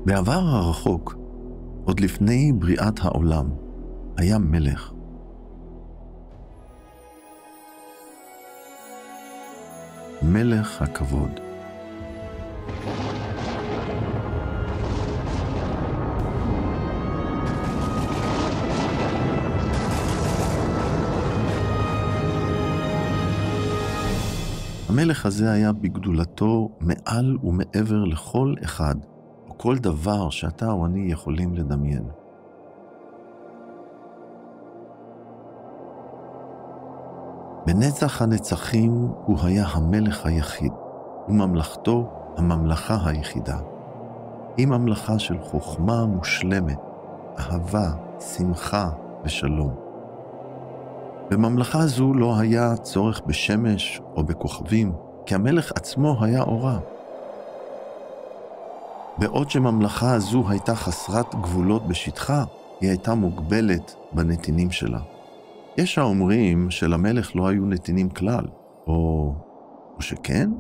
בעבר הרחוק, עוד לפני בריאת העולם, היה מלך. מלך הכבוד. המלך הזה היה בגדולתו מעל ומעבר לכל אחד, או כל דבר שאתה או אני יכולים לדמיין. בנצח הנצחים הוא היה המלך היחיד, וממלכתו הממלכה היחידה. היא ממלכה של חוכמה מושלמת, אהבה, שמחה ושלום. בממלכה זו לא היה צורך בשמש או בכוכבים, כי המלך עצמו היה אורה. בעוד שממלכה הזו הייתה חסרת גבולות בשטחה, היא הייתה מוגבלת בנתינים שלה. יש האומרים שלמלך לא היו נתינים כלל, או שכן?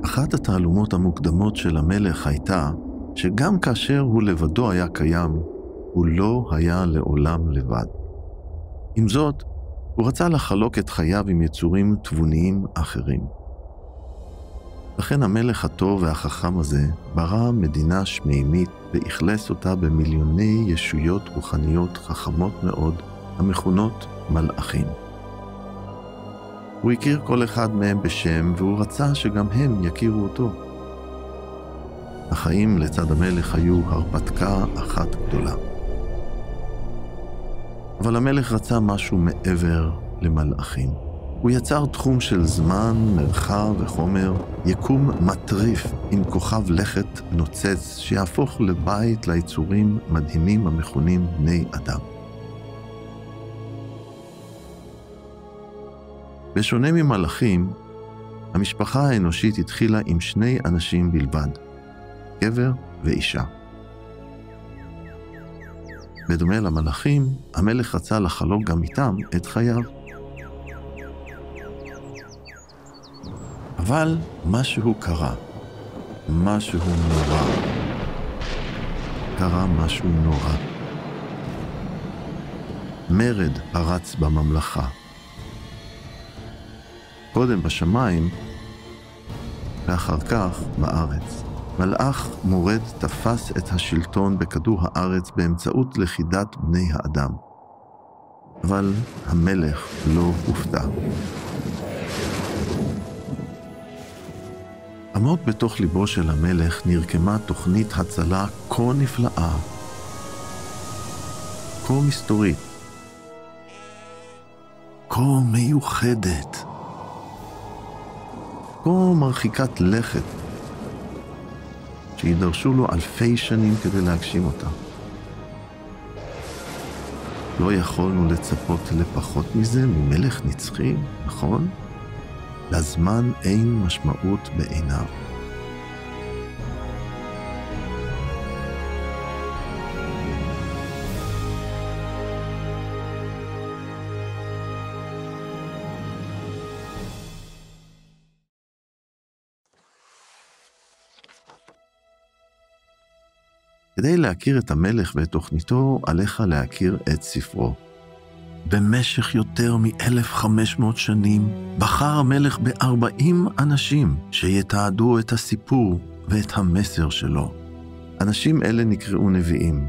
אחת התעלומות המוקדמות של המלך הייתה שגם כאשר הוא לבדו היה קיים, הוא לא היה לעולם לבד. עם זאת, הוא רצה לחלוק את חייו עם יצורים תבוניים אחרים. לכן המלך הטוב והחכם הזה ברא מדינה שמימית ואכלס אותה במיליוני ישויות רוחניות חכמות מאוד המכונות מלאכים. הוא הכיר כל אחד מהם בשם והוא רצה שגם הם יכירו אותו. החיים לצד המלך היו הרפתקה אחת גדולה. אבל המלך רצה משהו מעבר למלאכים. הוא יצר תחום של זמן, מרחב וחומר, יקום מטריף עם כוכב לכת נוצץ שיהפוך לבית ליצורים מדהימים המכונים בני אדם. בשונה ממלאכים, המשפחה האנושית התחילה עם שני אנשים בלבד, גבר ואישה. בדומה למלאכים, המלך רצה לחלוק גם איתם את חייו. אבל משהו קרה, משהו נורא. קרה משהו נורא. מרד פרץ בממלכה. קודם בשמיים, ואחר כך בארץ. מלאך מורד תפס את השלטון בכדור הארץ באמצעות לכידת בני האדם. אבל המלך לא הופתע. עמוק בתוך ליבו של המלך נרקמה תוכנית הצלה כה נפלאה, כה מסתורית, כה מיוחדת, כה מרחיקת לכת, שידרשו לו אלפי שנים כדי להגשים אותה. לא יכולנו לצפות לפחות מזה ממלך נצחי, נכון? לזמן אין משמעות בעיניו. כדי להכיר את המלך ואת תוכניתו, עליך להכיר את ספרו. במשך יותר מ-1500 שנים בחר המלך ב-40 אנשים שיתעדו את הסיפור ואת המסר שלו. אנשים אלה נקראו נביאים.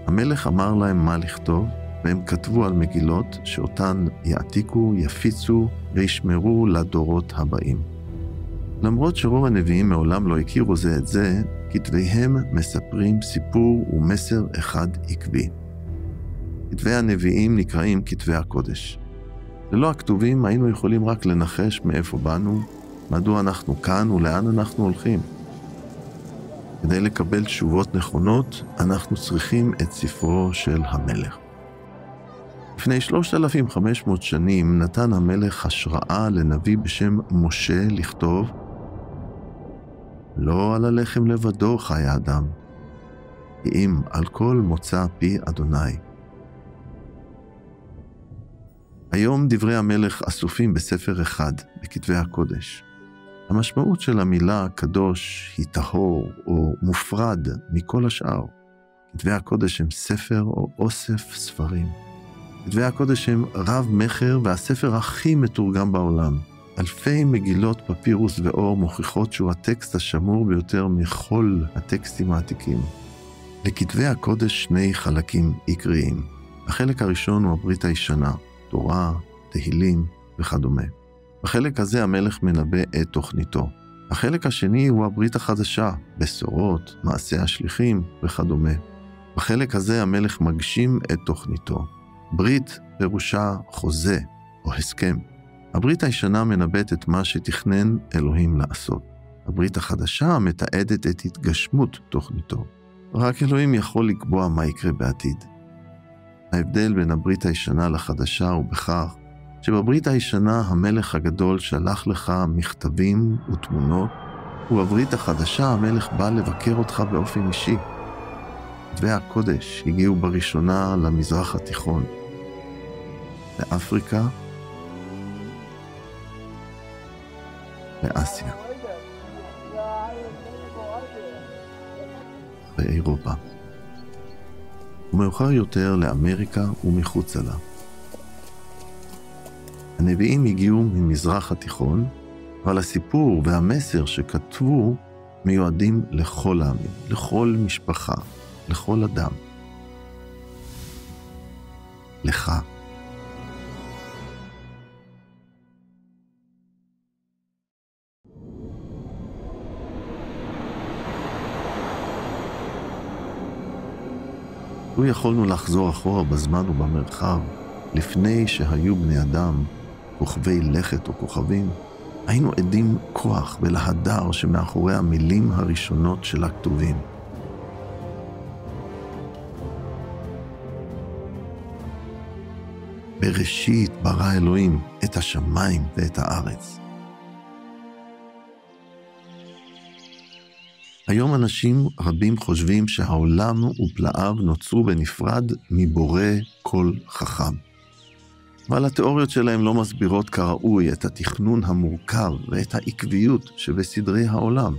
המלך אמר להם מה לכתוב, והם כתבו על מגילות שאותן יעתיקו, יפיצו וישמרו לדורות הבאים. למרות שרוב הנביאים מעולם לא הכירו זה את זה, כתביהם מספרים סיפור ומסר אחד עקבי. כתבי הנביאים נקראים כתבי הקודש. ללא הכתובים היינו יכולים רק לנחש מאיפה באנו, מדוע אנחנו כאן ולאן אנחנו הולכים. כדי לקבל תשובות נכונות, אנחנו צריכים את ספרו של המלך. לפני 3,500 שנים נתן המלך השראה לנביא בשם משה לכתוב, לא על הלחם לבדו חי האדם, כי אם על כל מוצא פי אדוני. היום דברי המלך אסופים בספר אחד, בכתבי הקודש. המשמעות של המילה קדוש היא טהור או מופרד מכל השאר. כתבי הקודש הם ספר או אוסף ספרים. כתבי הקודש הם רב מחר והספר הכי מתורגם בעולם. אלפי מגילות פפירוס ואור מוכיחות שהוא הטקסט השמור ביותר מכל הטקסטים העתיקים. לכתבי הקודש שני חלקים עיקריים. החלק הראשון הוא הברית הישנה, תורה, תהילים וכדומה. בחלק הזה המלך מנבא את תוכניתו. החלק השני הוא הברית החדשה, בשורות, מעשי השליחים וכדומה. בחלק הזה המלך מגשים את תוכניתו. ברית פירושה חוזה או הסכם. הברית הישנה מנבאת את מה שתכנן אלוהים לעשות. הברית החדשה מתעדת את התגשמות תוכניתו. רק אלוהים יכול לקבוע מה יקרה בעתיד. ההבדל בין הברית הישנה לחדשה הוא בכך שבברית הישנה המלך הגדול שלח לך מכתבים ותמונות, ובברית החדשה המלך בא לבקר אותך באופן אישי. כתבי הקודש הגיעו בראשונה למזרח התיכון, לאפריקה, לאסיה, באירופה, ומאוחר יותר לאמריקה ומחוצה לה. הנביאים הגיעו ממזרח התיכון, אבל הסיפור והמסר שכתבו מיועדים לכל העמים, לכל משפחה, לכל אדם. לך. לו יכולנו לחזור אחורה בזמן ובמרחב, לפני שהיו בני אדם, כוכבי לכת או כוכבים, היינו עדים כוח ולהדר שמאחורי המילים הראשונות של הכתובים. בראשית ברא אלוהים את השמיים ואת הארץ. היום אנשים רבים חושבים שהעולם ופלאיו נוצרו בנפרד מבורא כל חכם. אבל התיאוריות שלהם לא מסבירות כראוי את התכנון המורכב ואת העקביות שבסדרי העולם.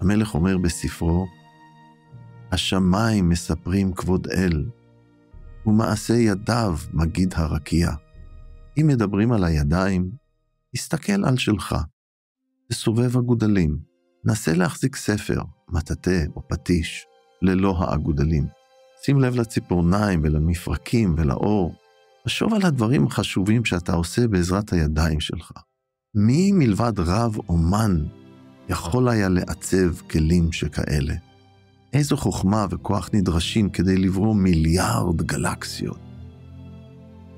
המלך אומר בספרו, השמיים מספרים כבוד אל, ומעשה ידיו מגיד הרקיע. אם מדברים על הידיים, הסתכל על שלך, תסובב הגודלים, נסה להחזיק ספר, מטאטא או פטיש, ללא האגודלים. שים לב לציפורניים ולמפרקים ולאור, חשוב על הדברים החשובים שאתה עושה בעזרת הידיים שלך. מי מלבד רב אומן יכול היה לעצב כלים שכאלה? איזו חוכמה וכוח נדרשים כדי לברוא מיליארד גלקסיות?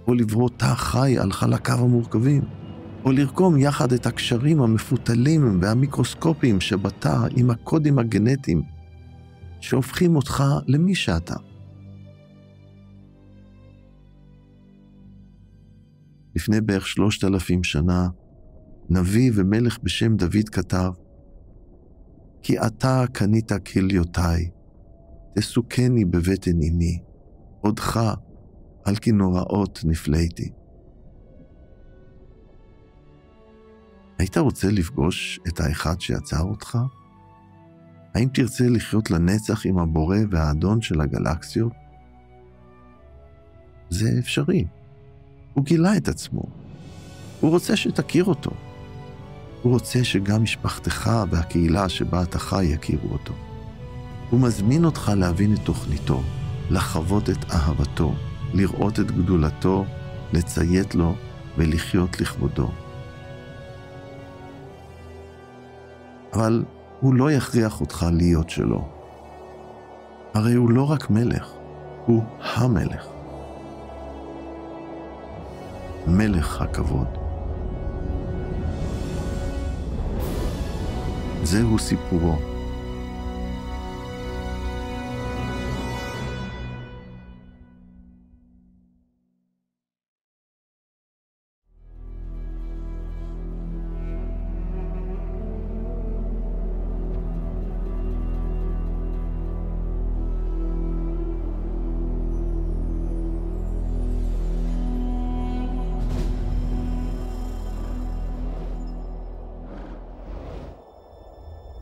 או לברוא תא חי על חלקיו המורכבים? או לרקום יחד את הקשרים המפותלים והמיקרוסקופיים שבתא עם הקודים הגנטיים שהופכים אותך למי שאתה? לפני בערך 3,000 שנה, נביא ומלך בשם דוד כתב, כי אתה קנית כליותיי, תסוכני בבטן אמי, עודך על כנוראות נפלאתי. היית רוצה לפגוש את האחד שיצר אותך? האם תרצה לחיות לנצח עם הבורא והאדון של הגלקסיות? זה אפשרי. הוא גילה את עצמו. הוא רוצה שתכיר אותו. הוא רוצה שגם משפחתך והקהילה שבה אתה חי יכירו אותו. הוא מזמין אותך להבין את תוכניתו, לחוות את אהבתו, לראות את גדולתו, לציית לו ולחיות לכבודו. אבל הוא לא יכריח אותך להיות שלו. הרי הוא לא רק מלך, הוא המלך. מלך הכבוד. זהו סיפורו.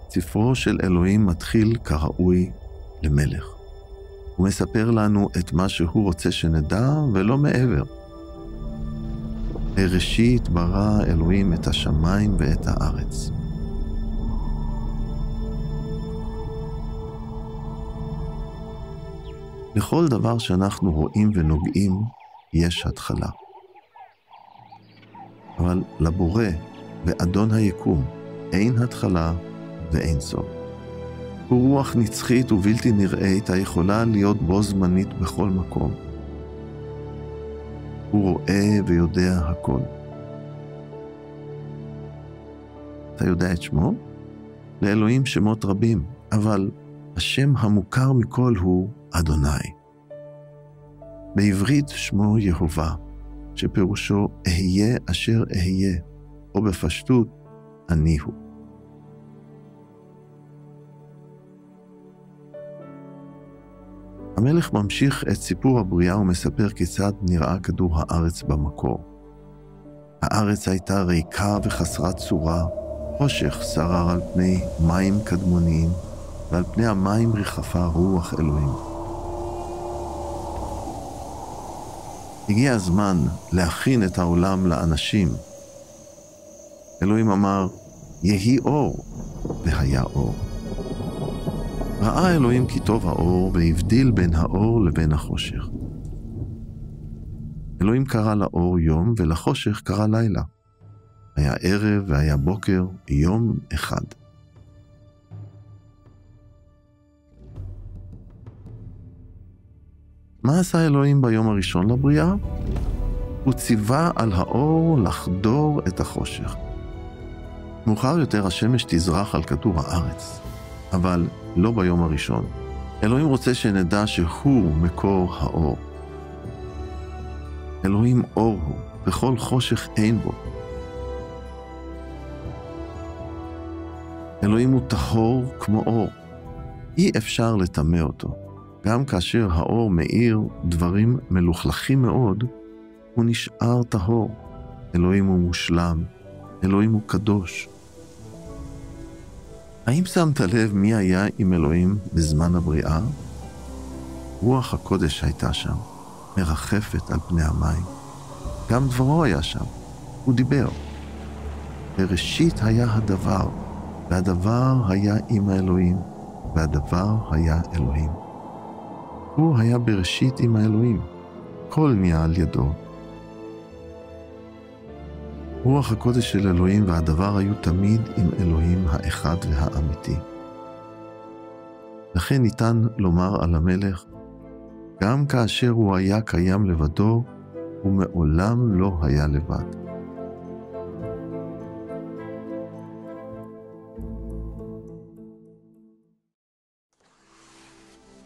ספרו של אלוהים מתחיל כראוי למלך. הוא מספר לנו את מה שהוא רוצה שנדע ולא מעבר. בראשית ברא אלוהים את השמיים ואת הארץ. לכל דבר שאנחנו רואים ונוגעים יש התחלה. אבל לבורא ואדון היקום אין התחלה ואין סוף. הוא רוח נצחית ובלתי נראית היכולה להיות בו זמנית בכל מקום. הוא רואה ויודע הכל. אתה יודע את שמו? לאלוהים שמות רבים, אבל השם המוכר מכל הוא אדוני. בעברית שמו יהובה, שפירושו אהיה אשר אהיה, או בפשטות אני הוא. המלך ממשיך את סיפור הבריאה ומספר כיצד נראה כדור הארץ במקור. הארץ הייתה ריקה וחסרת צורה, חושך שרר על פני מים קדמוניים, ועל פני המים ריחפה רוח אלוהים. הגיע הזמן להכין את העולם לאנשים. אלוהים אמר, יהי אור, והיה אור. ראה אלוהים כי טוב האור, והבדיל בין האור לבין החושך. אלוהים קרא לאור יום, ולחושך קרא לילה. היה ערב והיה בוקר, יום אחד. מה עשה אלוהים ביום הראשון לבריאה? הוא ציווה על האור לחדור את החושך. מאוחר יותר השמש תזרח על כדור הארץ, אבל לא ביום הראשון. אלוהים רוצה שנדע שהוא מקור האור. אלוהים אור הוא, וכל חושך אין בו. אלוהים הוא טהור כמו אור. אי אפשר לטמא אותו. גם כאשר האור מאיר דברים מלוכלכים מאוד, הוא נשאר טהור. אלוהים הוא מושלם. אלוהים הוא קדוש. האם שמת לב מי היה עם אלוהים בזמן הבריאה? רוח הקודש הייתה שם, מרחפת על פני המים. גם דברו היה שם, הוא דיבר. בראשית היה הדבר, והדבר היה עם האלוהים, והדבר היה אלוהים. הוא היה בראשית עם האלוהים, כל נהיה על ידו. רוח הקודש של אלוהים והדבר היו תמיד עם אלוהים האחד והאמיתי. לכן ניתן לומר על המלך, גם כאשר הוא היה קיים לבדו, הוא מעולם לא היה לבד.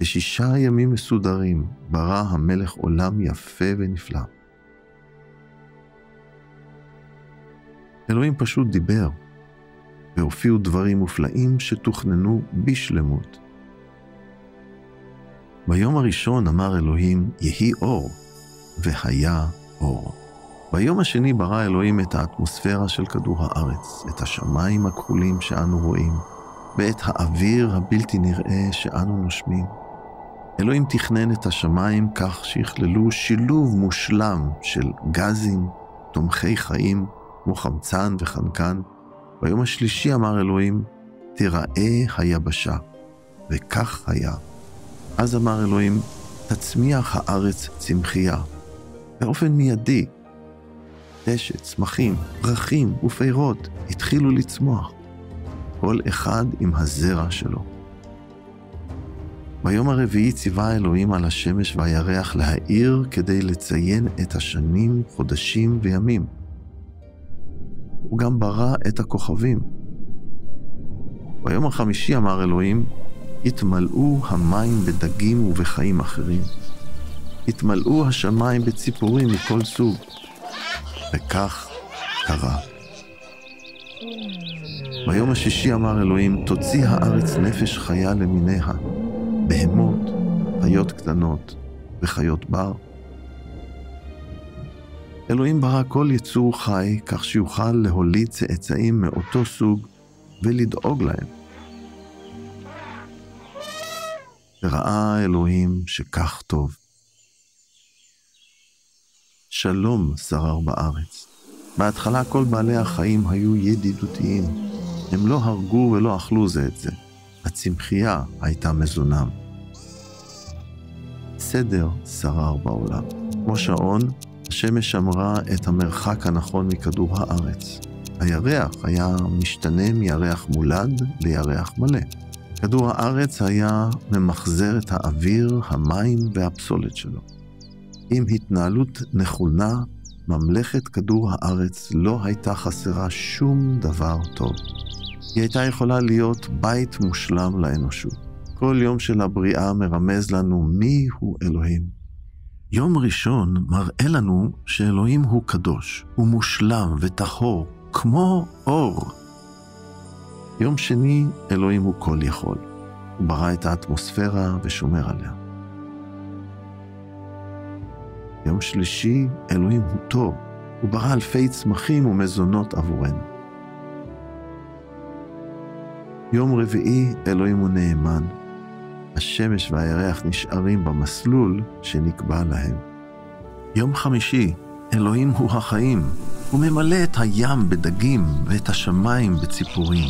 ב6 ימים מסודרים ברא המלך עולם יפה ונפלא. אלוהים פשוט דיבר, והופיעו דברים מופלאים שתוכננו בשלמות. ביום הראשון אמר אלוהים, יהי אור, והיה אור. ביום השני ברא אלוהים את האטמוספירה של כדור הארץ, את השמיים הכחולים שאנו רואים, ואת האוויר הבלתי נראה שאנו נושמים. אלוהים תכנן את השמיים כך שיכללו שילוב מושלם של גזים, תומכי חיים, כמו חמצן וחנקן. ביום השלישי אמר אלוהים, תיראה היבשה, וכך היה. אז אמר אלוהים, תצמיח הארץ צמחייה. באופן מיידי, דשא, צמחים, פרחים ופירות התחילו לצמוח, כל אחד עם הזרע שלו. ביום הרביעי ציווה אלוהים על השמש והירח להאיר כדי לציין את השנים, חודשים וימים. הוא גם ברא את הכוכבים. ביום החמישי אמר אלוהים, התמלאו המים בדגים ובחיים אחרים. התמלאו השמיים בציפורים מכל סוג. וכך קרה. ביום השישי אמר אלוהים, תוציא הארץ נפש חיה למיניה, בהמות, חיות קטנות וחיות בר. אלוהים ברא כל יצור חי, כך שיוכל להוליד צאצאים מאותו סוג ולדאוג להם. וראה אלוהים שכך טוב. שלום שרר בארץ. בהתחלה כל בעלי החיים היו ידידותיים. הם לא הרגו ולא אכלו זה את זה. הצמחייה הייתה מזונם. סדר שרר בעולם. כמו שעון, השמש שמרה את המרחק הנכון מכדור הארץ. הירח היה משתנה מירח מולד לירח מלא. כדור הארץ היה ממחזר את האוויר, המים והפסולת שלו. עם התנהלות נכונה, ממלכת כדור הארץ לא הייתה חסרה שום דבר טוב. היא הייתה יכולה להיות בית מושלם לאנושות. כל יום של הבריאה מרמז לנו מי הוא אלוהים. יום ראשון מראה לנו שאלוהים הוא קדוש, הוא מושלם וטהור, כמו אור. יום שני, אלוהים הוא כל יכול. הוא ברא את האטמוספירה ושומר עליה. יום שלישי, אלוהים הוא טוב. הוא ברא אלפי צמחים ומזונות עבורנו. יום רביעי, אלוהים הוא נאמן. השמש והירח נשארים במסלול שנקבע להם. יום חמישי, אלוהים הוא החיים. הוא ממלא את הים בדגים ואת השמיים בציפורים.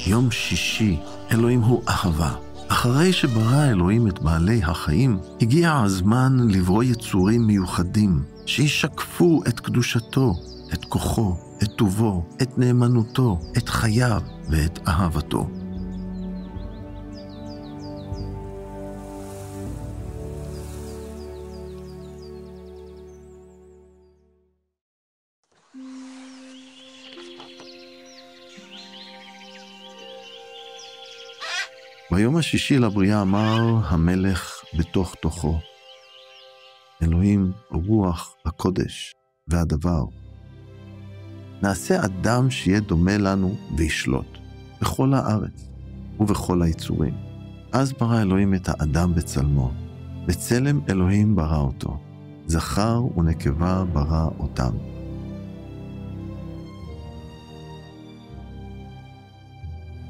יום שישי, אלוהים הוא אהבה. אחרי שברא אלוהים את בעלי החיים, הגיע הזמן לברוא יצורים מיוחדים, שישקפו את קדושתו, את כוחו, את טובו, את נאמנותו, את חייו ואת אהבתו. ביום השישי לבריאה אמר המלך בתוך תוכו, אלוהים רוח הקודש והדבר. נעשה אדם שיהיה דומה לנו וישלוט בכל הארץ ובכל היצורים. אז ברא אלוהים את האדם בצלמו, בצלם אלוהים ברא אותו, זכר ונקבה ברא אותם.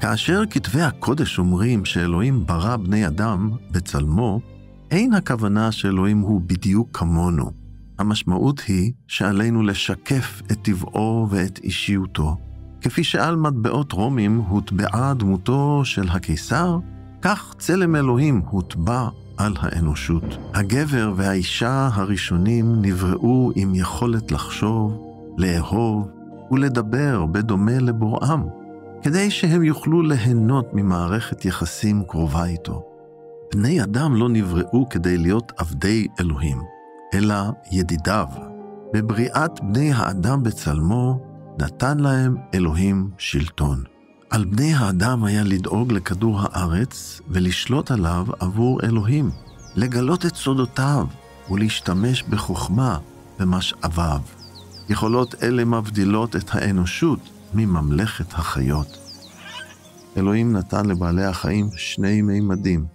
כאשר כתבי הקודש אומרים שאלוהים ברא בני אדם בצלמו, אין הכוונה שאלוהים הוא בדיוק כמונו. המשמעות היא שעלינו לשקף את טבעו ואת אישיותו. כפי שעל מטבעות רומים הוטבעה דמותו של הקיסר, כך צלם אלוהים הוטבע על האנושות. הגבר והאישה הראשונים נבראו עם יכולת לחשוב, לאהוב ולדבר בדומה לבוראם, כדי שהם יוכלו ליהנות ממערכת יחסים קרובה איתו. בני אדם לא נבראו כדי להיות עבדי אלוהים, אלא ידידיו. בבריאת בני האדם בצלמו, נתן להם אלוהים שלטון. על בני האדם היה לדאוג לכדור הארץ ולשלוט עליו עבור אלוהים, לגלות את סודותיו ולהשתמש בחוכמה במשאביו. יכולות אלה מבדילות את האנושות מממלכת החיות. אלוהים נתן לבעלי החיים שני מימדים,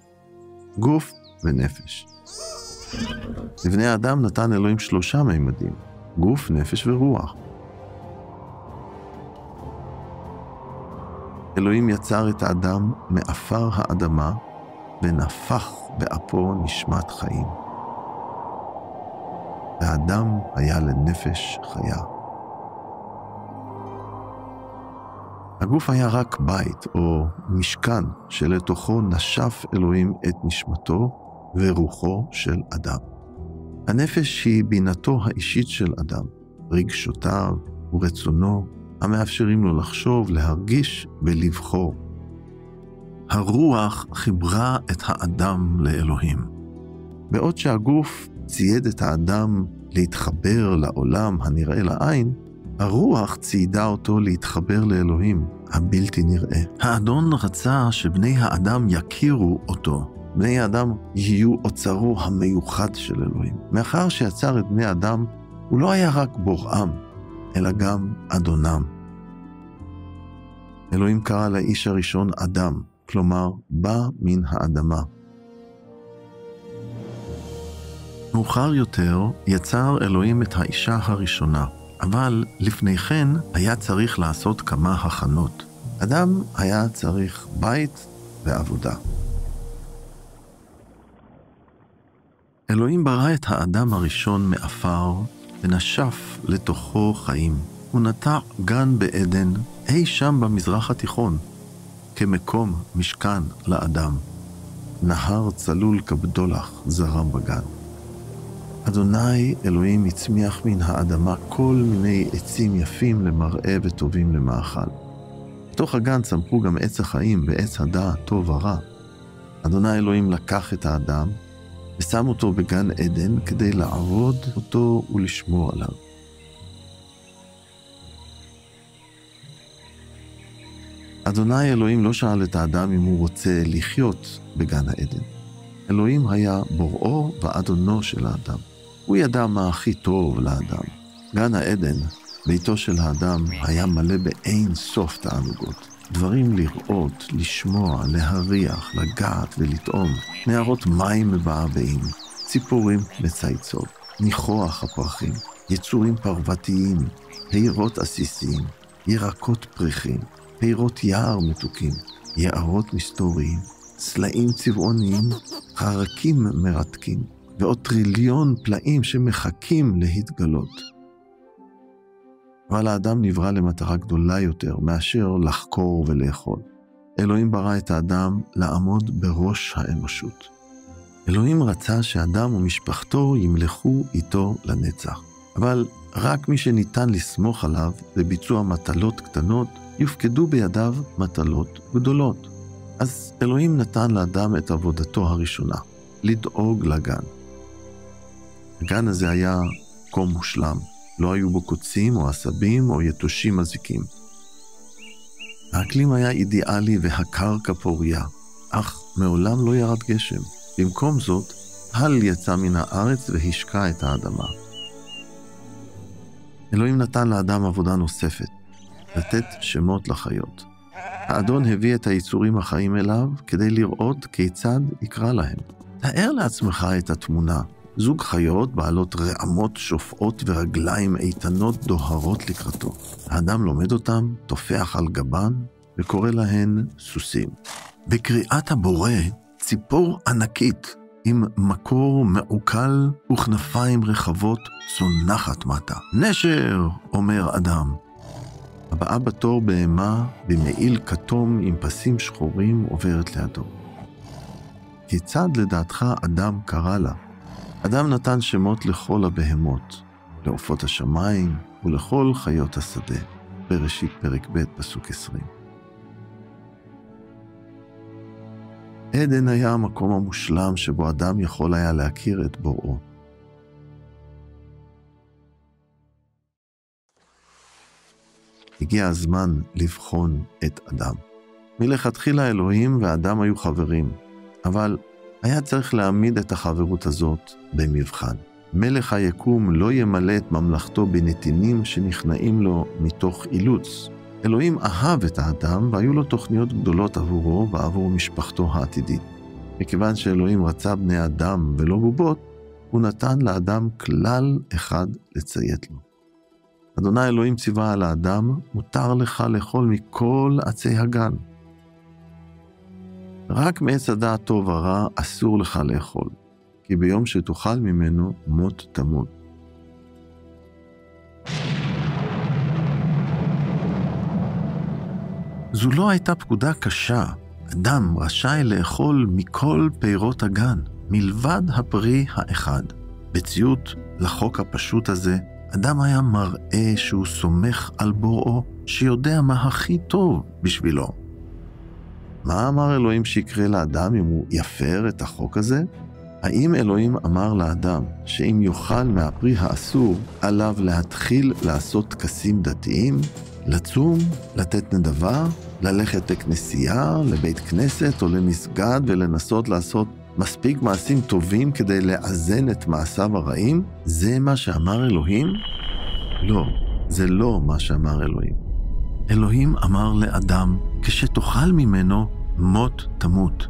גוף ונפש. לבני האדם נתן אלוהים 3 מימדים, גוף, נפש ורוח. אלוהים יצר את האדם מאפר האדמה ונפח באפו נשמת חיים. והאדם היה לנפש חיה. הגוף היה רק בית או משכן שלתוכו נשף אלוהים את נשמתו ורוחו של אדם. הנפש היא בינתו האישית של אדם. רגשותיו ורצונו, המאפשרים לו לחשוב, להרגיש ולבחור. הרוח חיברה את האדם לאלוהים. בעוד שהגוף צייד את האדם להתחבר לעולם הנראה לעין, הרוח ציידה אותו להתחבר לאלוהים הבלתי נראה. האדון רצה שבני האדם יכירו אותו. בני האדם יהיו אוצרו המיוחד של אלוהים. מאחר שיצר את בני האדם, הוא לא היה רק בוראם, אלא גם אדונם. אלוהים קרא לאיש הראשון אדם, כלומר, בא מן האדמה. מאוחר יותר יצר אלוהים את האישה הראשונה, אבל לפני כן היה צריך לעשות כמה הכנות. אדם היה צריך בית ועבודה. אלוהים ברא את האדם הראשון מאפר ונשף לתוכו חיים. הוא נטע גן בעדן אי שם במזרח התיכון, כמקום משכן לאדם. נהר צלול כבדולח זרם בגן. אדוני אלוהים הצמיח מן האדמה כל מיני עצים יפים למראה וטובים למאכל. בתוך הגן צמחו גם עץ החיים ועץ הדעת טוב ורע. אדוני אלוהים לקח את האדם ושם אותו בגן עדן כדי לעבוד אותו ולשמור עליו. אדוני אלוהים לא שאל את האדם אם הוא רוצה לחיות בגן העדן. אלוהים היה בוראו ואדונו של האדם. הוא ידע מה הכי טוב לאדם. גן העדן, ביתו של האדם, היה מלא באין סוף תענוגות. דברים לראות, לשמוע, להריח, לגעת ולטעום. נהרות מים מבעבעים, ציפורים מצייצות, ניחוח הפרחים, יצורים פרוותיים, פירות עסיסיים, ירקות פריחים, פירות יער מתוקים, יערות מסתוריים, סלעים צבעוניים, חרקים מרתקים, ועוד טריליון פלאים שמחכים להתגלות. אבל האדם נברא למטרה גדולה יותר מאשר לחקור ולאכול. אלוהים ברא את האדם לעמוד בראש האנושות. אלוהים רצה שאדם ומשפחתו ימלכו איתו לנצח. אבל רק מי שניתן לסמוך עליו בביצוע מטלות קטנות, יופקדו בידיו מטלות גדולות. אז אלוהים נתן לאדם את עבודתו הראשונה, לדאוג לגן. הגן הזה היה מקום מושלם. לא היו בו קוצים או עשבים או יתושים מזיקים. האקלים היה אידיאלי והקרקע פוריה, אך מעולם לא ירד גשם. במקום זאת, הל יצא מן הארץ והשקע את האדמה. אלוהים נתן לאדם עבודה נוספת, לתת שמות לחיות. האדון הביא את היצורים החיים אליו כדי לראות כיצד יקרא להם. תאר לעצמך את התמונה. זוג חיות בעלות רעמות שופעות ורגליים איתנות דוהרות לקראתו. האדם לומד אותם, תופח על גבן וקורא להן סוסים. בקריאת הבורא, ציפור ענקית עם מקור מעוקל וכנפיים רחבות צונחת מטה. נשר, אומר אדם. הבאה בתור בהמה במעיל כתום עם פסים שחורים עוברת לידו. כיצד לדעתך אדם קרא לה? אדם נתן שמות לכל הבהמות, לעופות השמיים ולכל חיות השדה. בראשית פרק ב' פסוק 20. עדן היה המקום המושלם שבו אדם יכול היה להכיר את בוראו. הגיע הזמן לבחון את אדם. מלכתחילה אלוהים ואדם היו חברים, אבל היה צריך להעמיד את החברות הזאת במבחן. מלך היקום לא ימלא את ממלכתו בנתינים שנכנעים לו מתוך אילוץ. אלוהים אהב את האדם והיו לו תוכניות גדולות עבורו ועבור משפחתו העתידית. מכיוון שאלוהים רצה בני אדם ולא בובות, הוא נתן לאדם כלל אחד לציית לו. אדוני אלוהים ציווה על האדם, מותר לך לאכול מכל עצי הגן. רק מעץ הדעת טוב ורע אסור לך לאכול, כי ביום שתאכל ממנו מות תמות. זו לא הייתה פקודה קשה. אדם רשאי לאכול מכל פירות הגן, מלבד הפרי האחד. בציות לחוק הפשוט הזה, אדם היה מראה שהוא סומך על בוראו, שיודע מה הכי טוב בשבילו. מה אמר אלוהים שיקרה לאדם אם הוא יפר את החוק הזה? האם אלוהים אמר לאדם שאם יאכל מהפרי האסור, עליו להתחיל לעשות טקסים דתיים, לצום, לתת נדבה, ללכת לכנסייה, לבית כנסת או למסגד ולנסות לעשות מספיק מעשים טובים כדי לאזן את מעשיו הרעים? זה מה שאמר אלוהים? לא, זה לא מה שאמר אלוהים. אלוהים אמר לאדם, כשתאכל ממנו, מות תמות.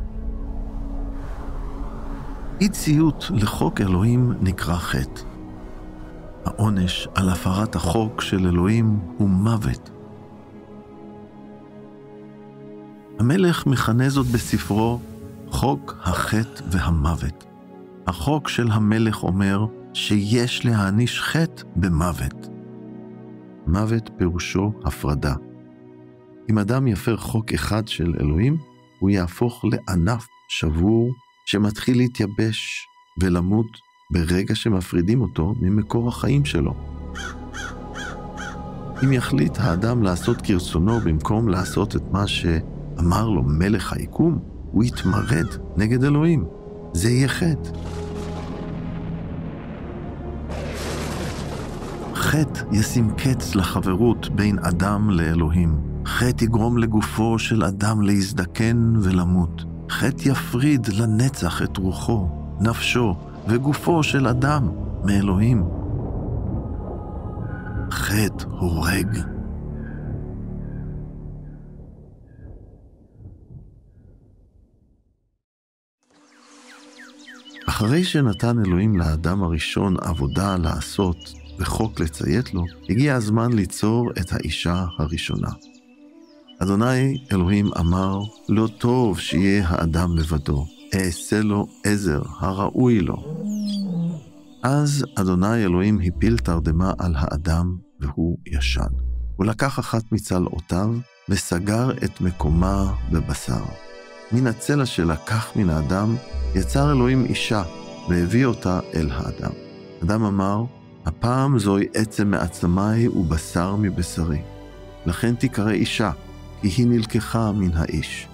אי ציות לחוק אלוהים נקרא חטא. העונש על הפרת החוק של אלוהים הוא מוות. המלך מכנה זאת בספרו חוק החטא והמוות. החוק של המלך אומר שיש להעניש חטא במוות. מוות פירושו הפרדה. אם אדם יפר חוק אחד של אלוהים, הוא יהפוך לענף שבור שמתחיל להתייבש ולמות ברגע שמפרידים אותו ממקור החיים שלו. אם יחליט האדם לעשות כרצונו במקום לעשות את מה שאמר לו מלך היקום, הוא יתמרד נגד אלוהים. זה יהיה חטא. חטא ישים קץ לחברות בין אדם לאלוהים. חטא יגרום לגופו של אדם להזדקן ולמות. חטא יפריד לנצח את רוחו, נפשו וגופו של אדם מאלוהים. חטא הורג. אחרי שנתן אלוהים לאדם הראשון עבודה לעשות וחוק לציית לו, הגיע הזמן ליצור את האישה הראשונה. אדוני אלוהים אמר, לא טוב שיהיה האדם לבדו, אעשה לו עזר הראוי לו. אז אדוני אלוהים הפיל תרדמה על האדם והוא ישן. הוא לקח אחת מצלעותיו וסגר את מקומה בבשר. מן הצלע שלקח מן האדם יצר אלוהים אישה והביא אותה אל האדם. אדם אמר, הפעם זוהי עצם מעצמי ובשר מבשרי. לכן תקרא אישה, כי היא נלקחה מן האיש.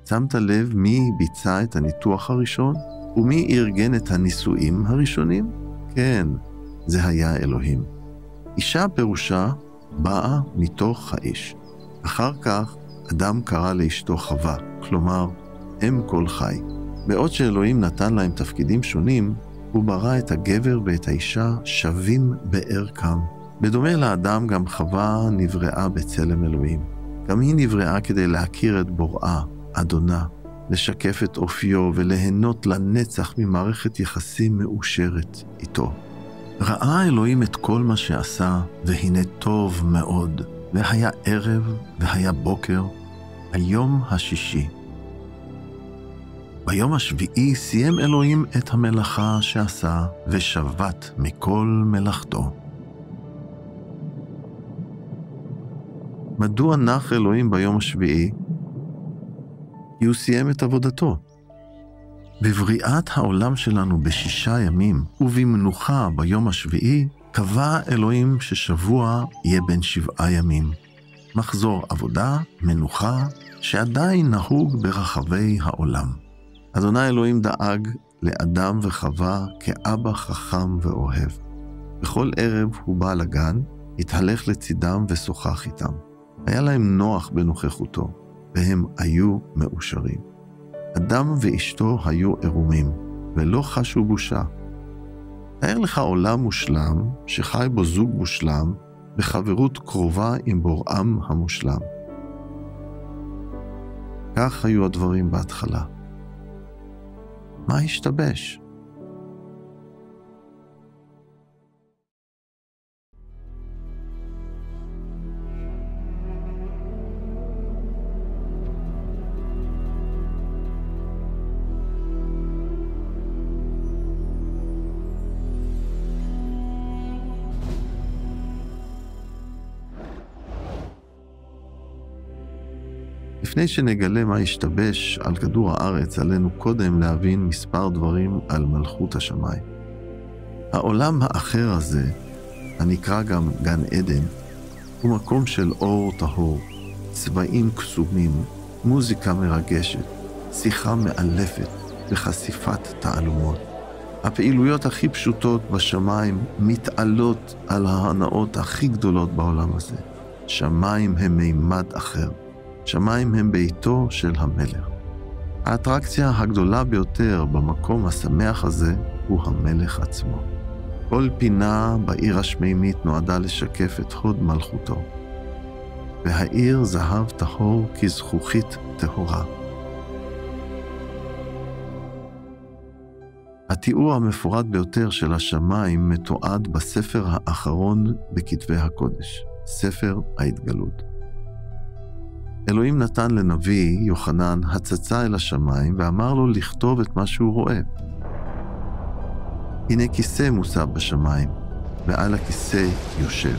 שמת לב מי ביצע את הניתוח הראשון? ומי ארגן את הניסויים הראשונים? כן, זה היה אלוהים. אישה פירושה באה מתוך האיש. אחר כך אדם קרא לאשתו חווה, כלומר, אם כל חי. בעוד שאלוהים נתן להם תפקידים שונים, הוא ברא את הגבר ואת האישה שווים בערכם. בדומה לאדם גם חווה נבראה בצלם אלוהים. גם היא נבראה כדי להכיר את בוראה, אדונה, לשקף את אופיו וליהנות לנצח ממערכת יחסים מאושרת איתו. ראה אלוהים את כל מה שעשה, והנה טוב מאוד, והיה ערב והיה בוקר, היום השישי. ביום השביעי סיים אלוהים את המלאכה שעשה, ושבת מכל מלאכתו. מדוע נח אלוהים ביום השביעי? כי הוא סיים את עבודתו. בבריאת העולם שלנו ב6 ימים, ובמנוחה ביום השביעי, קבע אלוהים ששבוע יהיה בין 7 ימים. מחזור עבודה, מנוחה, שעדיין נהוג ברחבי העולם. אדוני אלוהים דאג לאדם וחווה כאבא חכם ואוהב. בכל ערב הוא בא לגן, התהלך לצידם ושוחח איתם. היה להם נוח בנוכחותו, והם היו מאושרים. אדם ואשתו היו ערומים, ולא חשו בושה. תאר לך עולם מושלם, שחי בו זוג מושלם, בחברות קרובה עם בוראם המושלם. כך היו הדברים בהתחלה. מה השתבש? לפני שנגלה מה השתבש על כדור הארץ, עלינו קודם להבין מספר דברים על מלכות השמיים. העולם האחר הזה, הנקרא גם גן עדן, הוא מקום של אור טהור, צבעים קסומים, מוזיקה מרגשת, שיחה מאלפת וחשיפת תעלומות. הפעילויות הכי פשוטות בשמיים מתעלות על ההנאות הכי גדולות בעולם הזה. שמיים הם מימד אחר. שמיים הם ביתו של המלך. האטרקציה הגדולה ביותר במקום השמח הזה הוא המלך עצמו. כל פינה בעיר השמימית נועדה לשקף את הוד מלכותו. והעיר זהב טהור כזכוכית טהורה. התיאור המפורט ביותר של השמיים מתועד בספר האחרון בכתבי הקודש, ספר ההתגלות. אלוהים נתן לנביא יוחנן הצצה אל השמיים ואמר לו לכתוב את מה שהוא רואה. הנה כיסא מוצב בשמיים, ועל הכיסא יושב.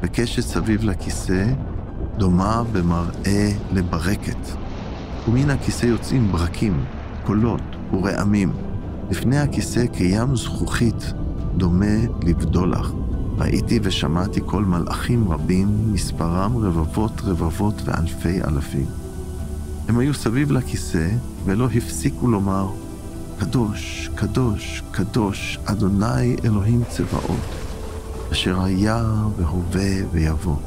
וקשת סביב לכיסא דומה במראה לברקת. ומן הכיסא יוצאים ברקים, קולות ורעמים. לפני הכיסא קים זכוכית, דומה לבדולח. ראיתי ושמעתי כל מלאכים רבים, מספרם רבבות רבבות ואלפי אלפים. הם היו סביב לכיסא ולא הפסיקו לומר, קדוש, קדוש, קדוש, אדוני אלוהים צבאות, אשר היה והווה ויבוא.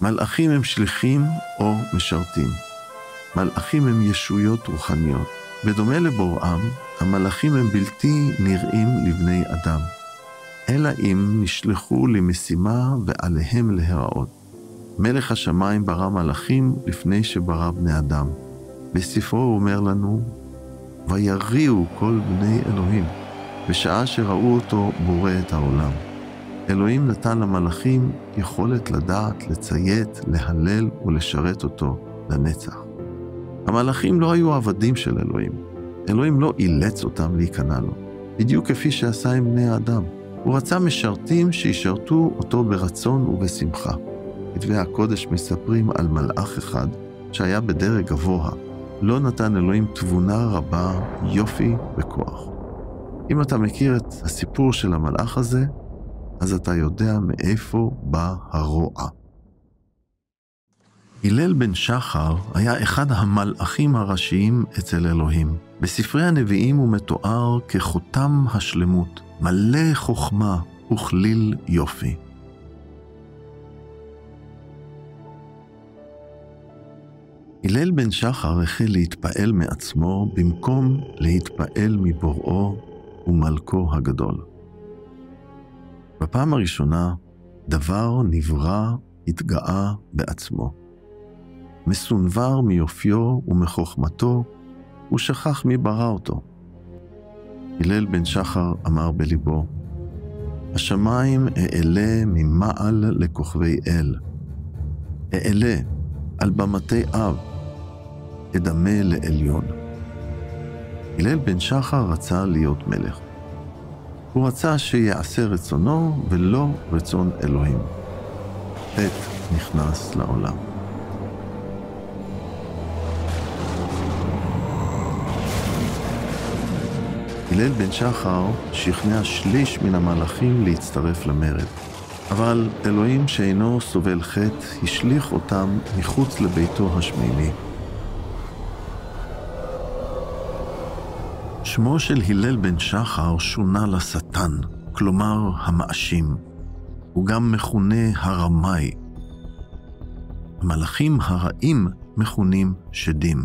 מלאכים הם שליחים או משרתים. מלאכים הם ישויות רוחניות. בדומה לבוראם, המלאכים הם בלתי נראים לבני אדם, אלא אם נשלחו למשימה ועליהם להיראות. מלך השמיים ברא מלאכים לפני שברא בני אדם. בספרו הוא אומר לנו, ויריעו כל בני אלוהים, בשעה שראו אותו בורא את העולם. אלוהים נתן למלאכים יכולת לדעת, לציית, להלל ולשרת אותו לנצח. המלאכים לא היו עבדים של אלוהים. אלוהים לא אילץ אותם להיכנע לו, בדיוק כפי שעשה עם בני האדם. הוא רצה משרתים שישרתו אותו ברצון ובשמחה. כתבי הקודש מספרים על מלאך אחד שהיה בדרג גבוה. לא נתן אלוהים תבונה רבה, יופי וכוח. אם אתה מכיר את הסיפור של המלאך הזה, אז אתה יודע מאיפה בא הרוע. הלל בן שחר היה אחד המלאכים הראשיים אצל אלוהים. בספרי הנביאים הוא מתואר כחותם השלמות, מלא חוכמה וכליל יופי. הלל בן שחר החל להתפעל מעצמו במקום להתפעל מבוראו ומלכו הגדול. בפעם הראשונה, דבר נברא התגאה בעצמו. מסונבר מיופיו ומחוכמתו, הוא שכח מי ברא אותו. הלל בן שחר אמר בליבו, השמיים אעלה ממעל לכוכבי אל. אעלה על במתי אב, אדמה לעליון. הלל בן שחר רצה להיות מלך. הוא רצה שיעשה רצונו ולא רצון אלוהים. חטא נכנס לעולם. הלל בן שחר שכנע שליש מן המלאכים להצטרף למרד. אבל אלוהים שאינו סובל חטא השליך אותם מחוץ לביתו השמימי. שמו של הלל בן שחר שונה לשטן, כלומר המאשים. הוא גם מכונה הרמאי. המלאכים הרעים מכונים שדים.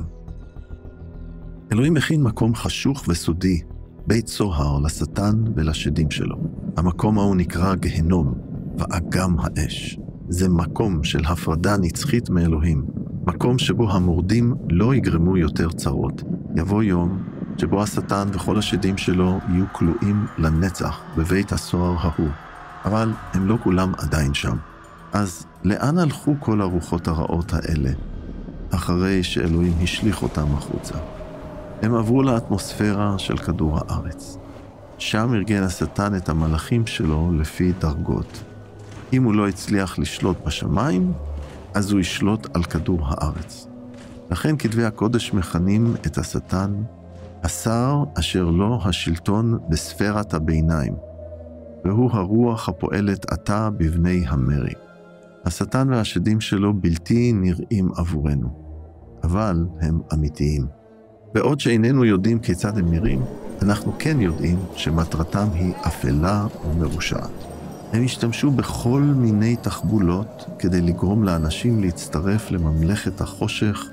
אלוהים הכין מקום חשוך וסודי, בית סוהר לשטן ולשדים שלו. המקום ההוא נקרא גהנום, ואגם האש. זה מקום של הפרדה נצחית מאלוהים, מקום שבו המורדים לא יגרמו יותר צרות. יבוא יום שבו השטן וכל השדים שלו יהיו כלואים לנצח בבית הסוהר ההוא, אבל הם לא כולם עדיין שם. אז לאן הלכו כל הרוחות הרעות האלה, אחרי שאלוהים השליך אותם החוצה? הם עברו לאטמוספירה של כדור הארץ. שם ארגן השטן את המלאכים שלו לפי דרגות. אם הוא לא הצליח לשלוט בשמיים, אז הוא ישלוט על כדור הארץ. לכן כתבי הקודש מכנים את השטן השר אשר לו השלטון בספירת הביניים, והוא הרוח הפועלת עתה בבני המרי. השטן והשדים שלו בלתי נראים עבורנו, אבל הם אמיתיים. בעוד שאיננו יודעים כיצד הם נראים, אנחנו כן יודעים שמטרתם היא אפלה ומרושעת. הם השתמשו בכל מיני תחבולות כדי לגרום לאנשים להצטרף לממלכת החושך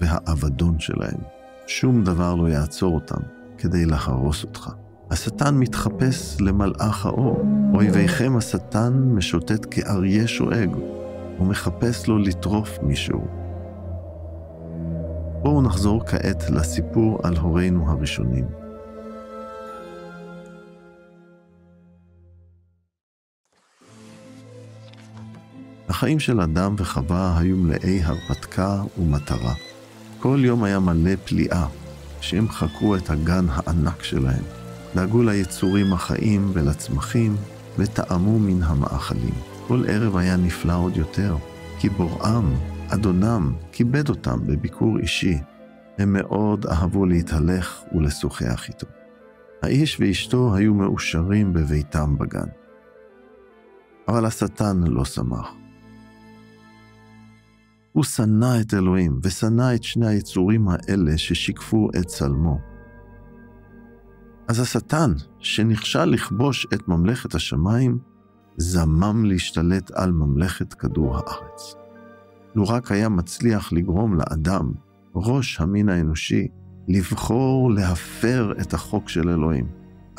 והאבדון שלהם. שום דבר לא יעצור אותם כדי להרוס אותך. השטן מתחפש למלאך האור. אויביכם השטן משוטט כאריה שואג, ומחפש לו לטרוף מישהו. בואו נחזור כעת לסיפור על הורינו הראשונים. החיים של אדם וחווה היו מלאי הרפתקה ומטרה. כל יום היה מלא פליאה, שהם חקרו את הגן הענק שלהם. דאגו ליצורים החיים ולצמחים, וטעמו מן המאכלים. כל ערב היה נפלא עוד יותר, כי בוראם, אדונם, כיבד אותם בביקור אישי. הם מאוד אהבו להתהלך ולשוחח איתו. האיש ואשתו היו מאושרים בביתם בגן. אבל השטן לא שמח. הוא שנא את אלוהים ושנא את שני היצורים האלה ששיקפו את צלמו. אז השטן, שנכשל לכבוש את ממלכת השמיים, זמם להשתלט על ממלכת כדור הארץ. לו רק היה מצליח לגרום לאדם, ראש המין האנושי, לבחור להפר את החוק של אלוהים.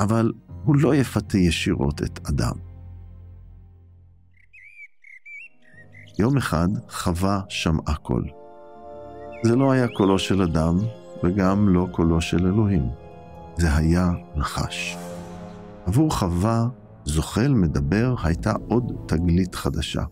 אבל הוא לא יפתה ישירות את אדם. יום אחד חווה שמעה קול. זה לא היה קולו של אדם וגם לא קולו של אלוהים. זה היה נחש. עבור חווה, זוחל מדבר הייתה עוד תגלית חדשה.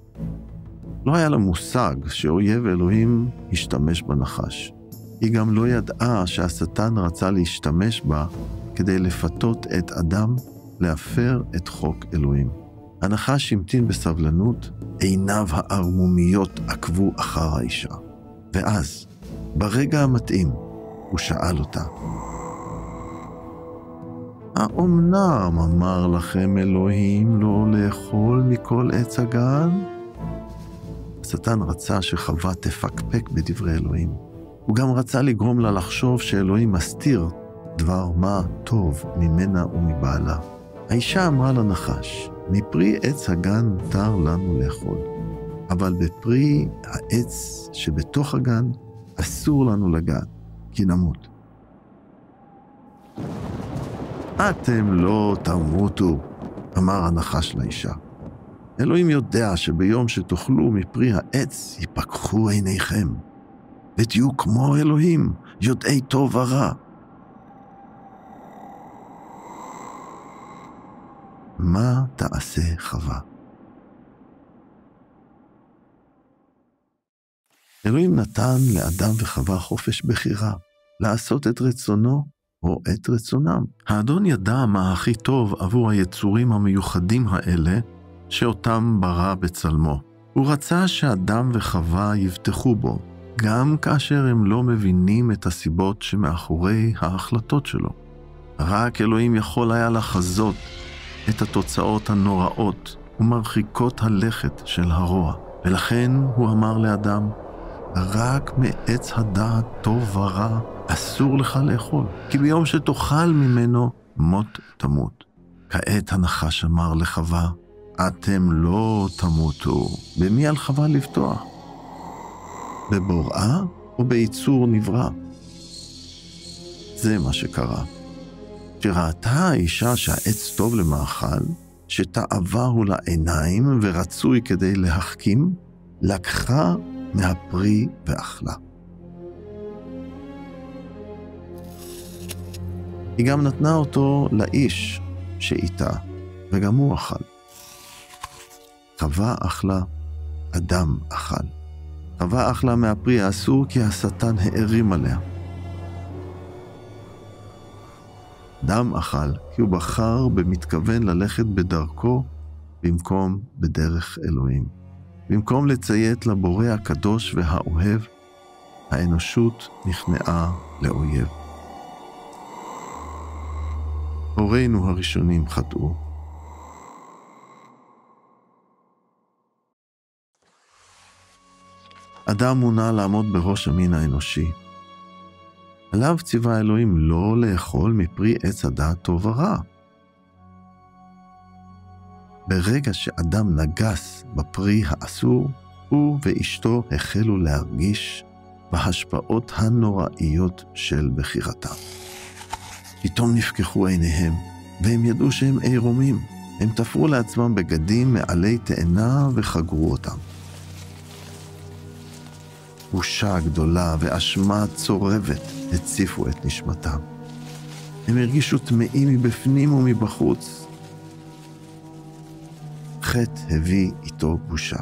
לא היה לה מושג שאויב אלוהים השתמש בנחש. היא גם לא ידעה שהשטן רצה להשתמש בה כדי לפתות את אדם להפר את חוק אלוהים. הנחש המתין בסבלנות, עיניו הערמומיות עקבו אחר האישה. ואז, ברגע המתאים, הוא שאל אותה. האומנם אמר לכם אלוהים לא לאכול מכל עץ הגן? השטן רצה שחווה תפקפק בדברי אלוהים. הוא גם רצה לגרום לה לחשוב שאלוהים מסתיר דבר מה טוב ממנה ומבעלה. האישה אמרה לנחש, מפרי עץ הגן מותר לנו לאכול, אבל בפרי העץ שבתוך הגן אסור לנו לגעת, כי נמות. אתם לא תמותו, אמר הנחש לאישה. אלוהים יודע שביום שתאכלו מפרי העץ ייפקחו עיניכם, ותהיו כמו אלוהים, יודעי טוב ורע. מה תעשה חווה? אלוהים נתן לאדם וחווה חופש בחירה, לעשות את רצונו או את רצונם. האדון ידע מה הכי טוב עבור היצורים המיוחדים האלה, שאותם ברא בצלמו. הוא רצה שאדם וחווה יבטחו בו, גם כאשר הם לא מבינים את הסיבות שמאחורי ההחלטות שלו. רק אלוהים יכול היה לחזות את התוצאות הנוראות ומרחיקות הלכת של הרוע. ולכן הוא אמר לאדם, רק מעץ הדעת טוב ורע אסור לך לאכול, כי ביום שתאכל ממנו מות תמות. כעת הנחש אמר לחווה, אתם לא תמותו. במי על חווה לבטוח? בבוראה או ביצור נברא? זה מה שקרה. שראתה האישה שהעץ טוב למאכל, שתאווה הוא לעיניים ורצוי כדי להחכים, לקחה מהפרי ואכלה. היא גם נתנה אותו לאיש שאיתה, וגם הוא אכל. חווה אכלה, אדם אכל. חווה אכלה מהפרי האסור כי השטן הערים עליה. אדם אכל כי הוא בחר במתכוון ללכת בדרכו במקום בדרך אלוהים. במקום לציית לבורא הקדוש והאוהב, האנושות נכנעה לאויב. הורינו הראשונים חטאו. אדם מונה לעמוד בראש המין האנושי. עליו ציווה אלוהים לא לאכול מפרי עץ הדעת טוב ורע. ברגע שאדם נגס בפרי האסור, הוא ואשתו החלו להרגיש בהשפעות הנוראיות של בחירתם. פתאום נפקחו עיניהם, והם ידעו שהם עירומים. הם תפרו לעצמם בגדים מעלי תאנה וחגרו אותם. בושה גדולה ואשמה צורבת הציפו את נשמתם. הם הרגישו טמאים מבפנים ומבחוץ. חטא הביא איתו בושה.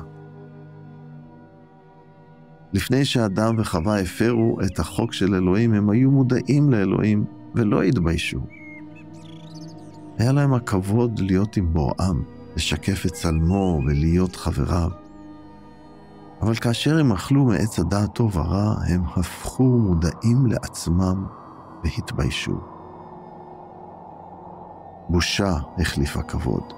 לפני שאדם וחווה הפרו את החוק של אלוהים, הם היו מודעים לאלוהים ולא התביישו. היה להם הכבוד להיות עם בוראם, לשקף את צלמו ולהיות חבריו. אבל כאשר הם אכלו מעץ הדעת טוב ורע, הם הפכו מודעים לעצמם והתביישו. בושה החליפה כבוד.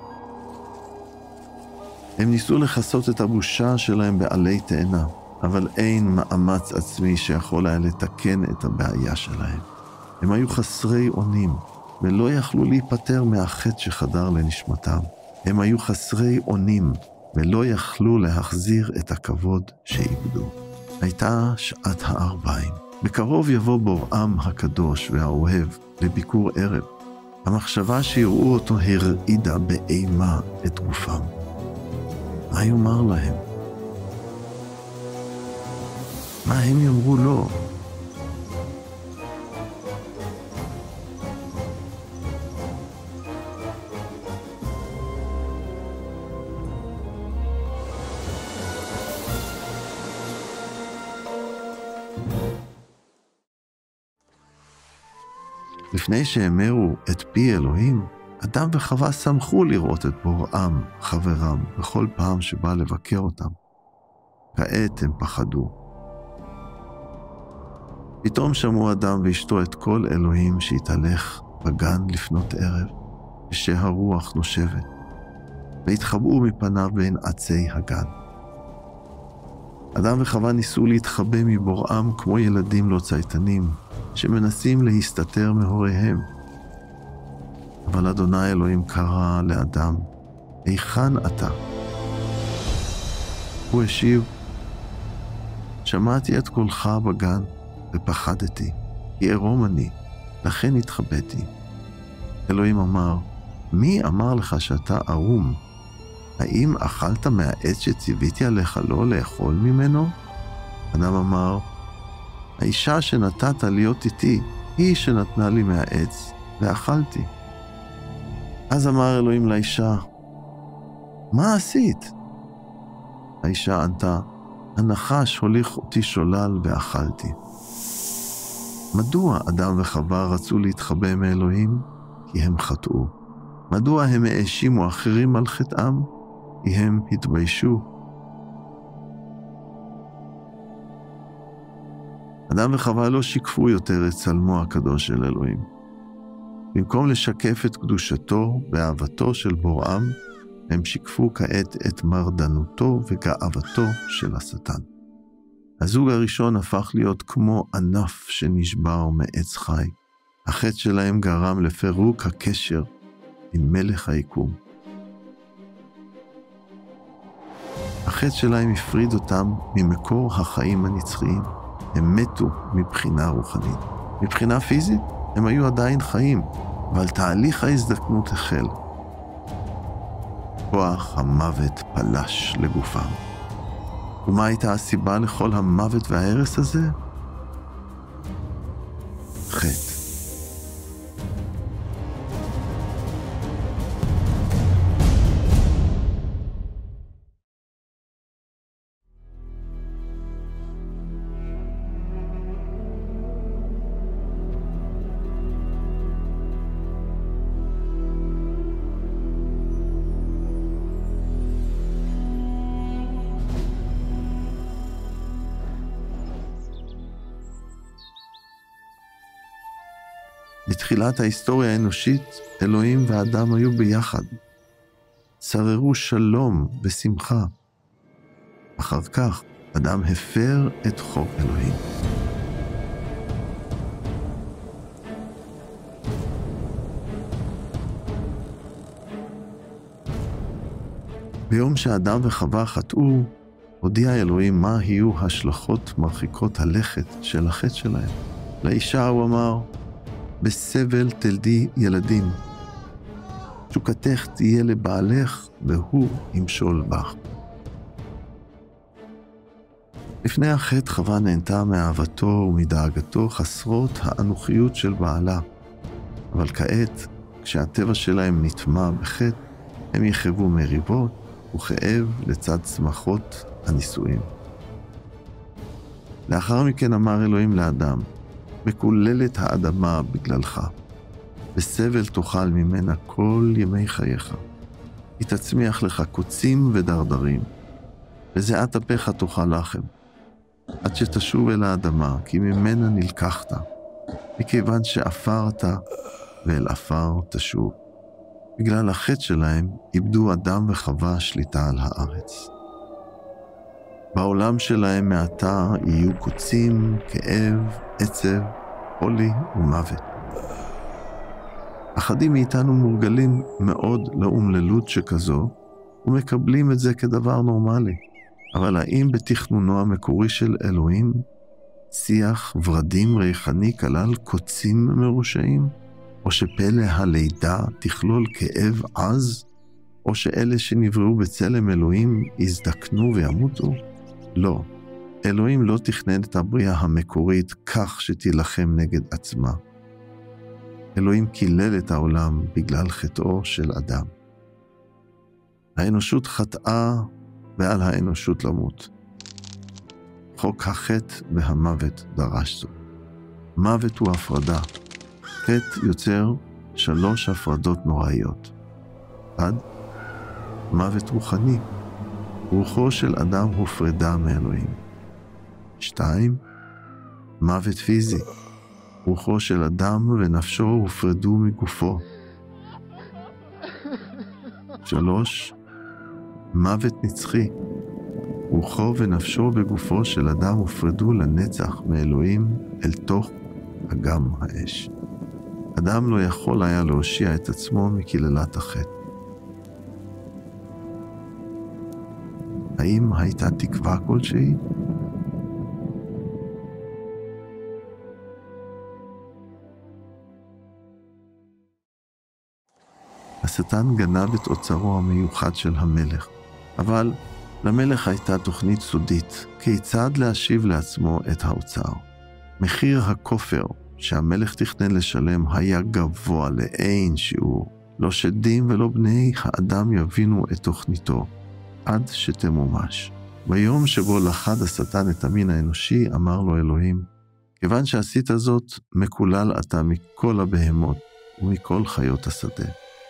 הם ניסו לכסות את הבושה שלהם בעלי תאנה, אבל אין מאמץ עצמי שיכול היה לתקן את הבעיה שלהם. הם היו חסרי אונים, ולא יכלו להיפטר מהחטא שחדר לנשמתם. הם היו חסרי אונים, ולא יכלו להחזיר את הכבוד שאיבדו. הייתה שעת הערביים. בקרוב יבוא בוראם הקדוש והאוהב לביקור ערב. המחשבה שיראו אותו הרעידה באימה את גופם. מה יאמר להם? מה הם יאמרו לו? לפני שהאמרו את פי אלוהים, אדם וחווה שמחו לראות את בוראם, חברם, בכל פעם שבא לבקר אותם. כעת הם פחדו. פתאום שמעו אדם ואשתו את קול אלוהים שהתהלך בגן לפנות ערב, כשהרוח נושבת, והתחבאו מפניו בין עצי הגן. אדם וחווה ניסו להתחבא מבוראם כמו ילדים לא צייתנים, שמנסים להסתתר מהוריהם. אבל אדוני אלוהים קרא לאדם, היכן אתה? הוא השיב, שמעתי את קולך בגן ופחדתי, כי עירום אני, לכן התחבאתי. אלוהים אמר, מי אמר לך שאתה ערום? האם אכלת מהעץ שציוויתי עליך לא לאכול ממנו? אדם אמר, האישה שנתת להיות איתי, היא שנתנה לי מהעץ, ואכלתי. אז אמר אלוהים לאישה, מה עשית? האישה ענתה, הנחש הוליך אותי שולל ואכלתי. מדוע אדם וחווה רצו להתחבא מאלוהים? כי הם חטאו. מדוע הם האשימו אחרים על חטאם? כי הם התביישו. אדם וחווה לא שיקפו יותר את צלמו הקדוש של אלוהים. במקום לשקף את קדושתו ואהבתו של בוראם, הם שיקפו כעת את מרדנותו וגאוותו של השטן. הזוג הראשון הפך להיות כמו ענף שנשבר מעץ חי. החטא שלהם גרם לפירוק הקשר עם מלך היקום. החטא שלהם הפריד אותם ממקור החיים הנצחיים. הם מתו מבחינה רוחנית. מבחינה פיזית, הם היו עדיין חיים, אבל תהליך ההזדקנות החל. כוח המוות פלש לגופם. ומה הייתה הסיבה לכל המוות וההרס הזה? חטא. בתחילת ההיסטוריה האנושית, אלוהים ואדם היו ביחד. שררו שלום ושמחה. אחר כך, אדם הפר את חוק אלוהים. ביום שאדם וחווה חטאו, הודיע אלוהים מה יהיו השלכות מרחיקות הלכת של החטא שלהם. לאישה הוא אמר, בסבל תלדי ילדים. תשוקתך תהיה לבעלך והוא ימשול בך. לפני החטא חווה נהנתה מאהבתו ומדאגתו חסרות האנוכיות של בעלה. אבל כעת, כשהטבע שלהם נטמע בחטא, הם יחוו מריבות וכאב לצד שמחות הנישואים. לאחר מכן אמר אלוהים לאדם, מקוללת האדמה בגללך, בסבל תאכל ממנה כל ימי חייך. היא תצמיח לך קוצים ודרדרים, בזיעת אפיך תאכל לחם, עד שתשוב אל האדמה, כי ממנה נלקחת, מכיוון שעפרת ואל עפר תשוב. בגלל החטא שלהם איבדו אדם וחווה שליטה על הארץ. בעולם שלהם מעתה יהיו קוצים, כאב, עצב, חולי ומוות. אחדים מאיתנו מורגלים מאוד לאומללות שכזו, ומקבלים את זה כדבר נורמלי. אבל האם בתכנונו המקורי של אלוהים, שיח ורדים ריחני כלל קוצים מרושעים? או שפלא הלידה תכלול כאב עז? או שאלה שנבראו בצלם אלוהים יזדקנו וימותו? לא. אלוהים לא תכנן את הבריאה המקורית כך שתילחם נגד עצמה. אלוהים קילל את העולם בגלל חטאו של אדם. האנושות חטאה ועל האנושות למות. חוק החטא והמוות דרש זאת. מוות הוא הפרדה. חטא יוצר 3 הפרדות נוראיות. 1. מוות רוחני. רוחו של אדם הופרדה מאלוהים. 2. מוות פיזי. רוחו של אדם ונפשו הופרדו מגופו. 3. מוות נצחי. רוחו ונפשו בגופו של אדם הופרדו לנצח מאלוהים אל תוך אגם האש. אדם לא יכול היה להושיע את עצמו מקללת החטא. האם הייתה תקווה כלשהי? השטן גנב את אוצרו המיוחד של המלך, אבל למלך הייתה תוכנית סודית, כיצד להשיב לעצמו את האוצר. מחיר הכופר שהמלך תכנן לשלם היה גבוה לאין שיעור. לא שדים ולא בני האדם יבינו את תוכניתו, עד שתמומש. ביום שבו לחד השטן את המין האנושי, אמר לו אלוהים, כיוון שעשית זאת, מקולל אתה מכל הבהמות ומכל חיות השדה.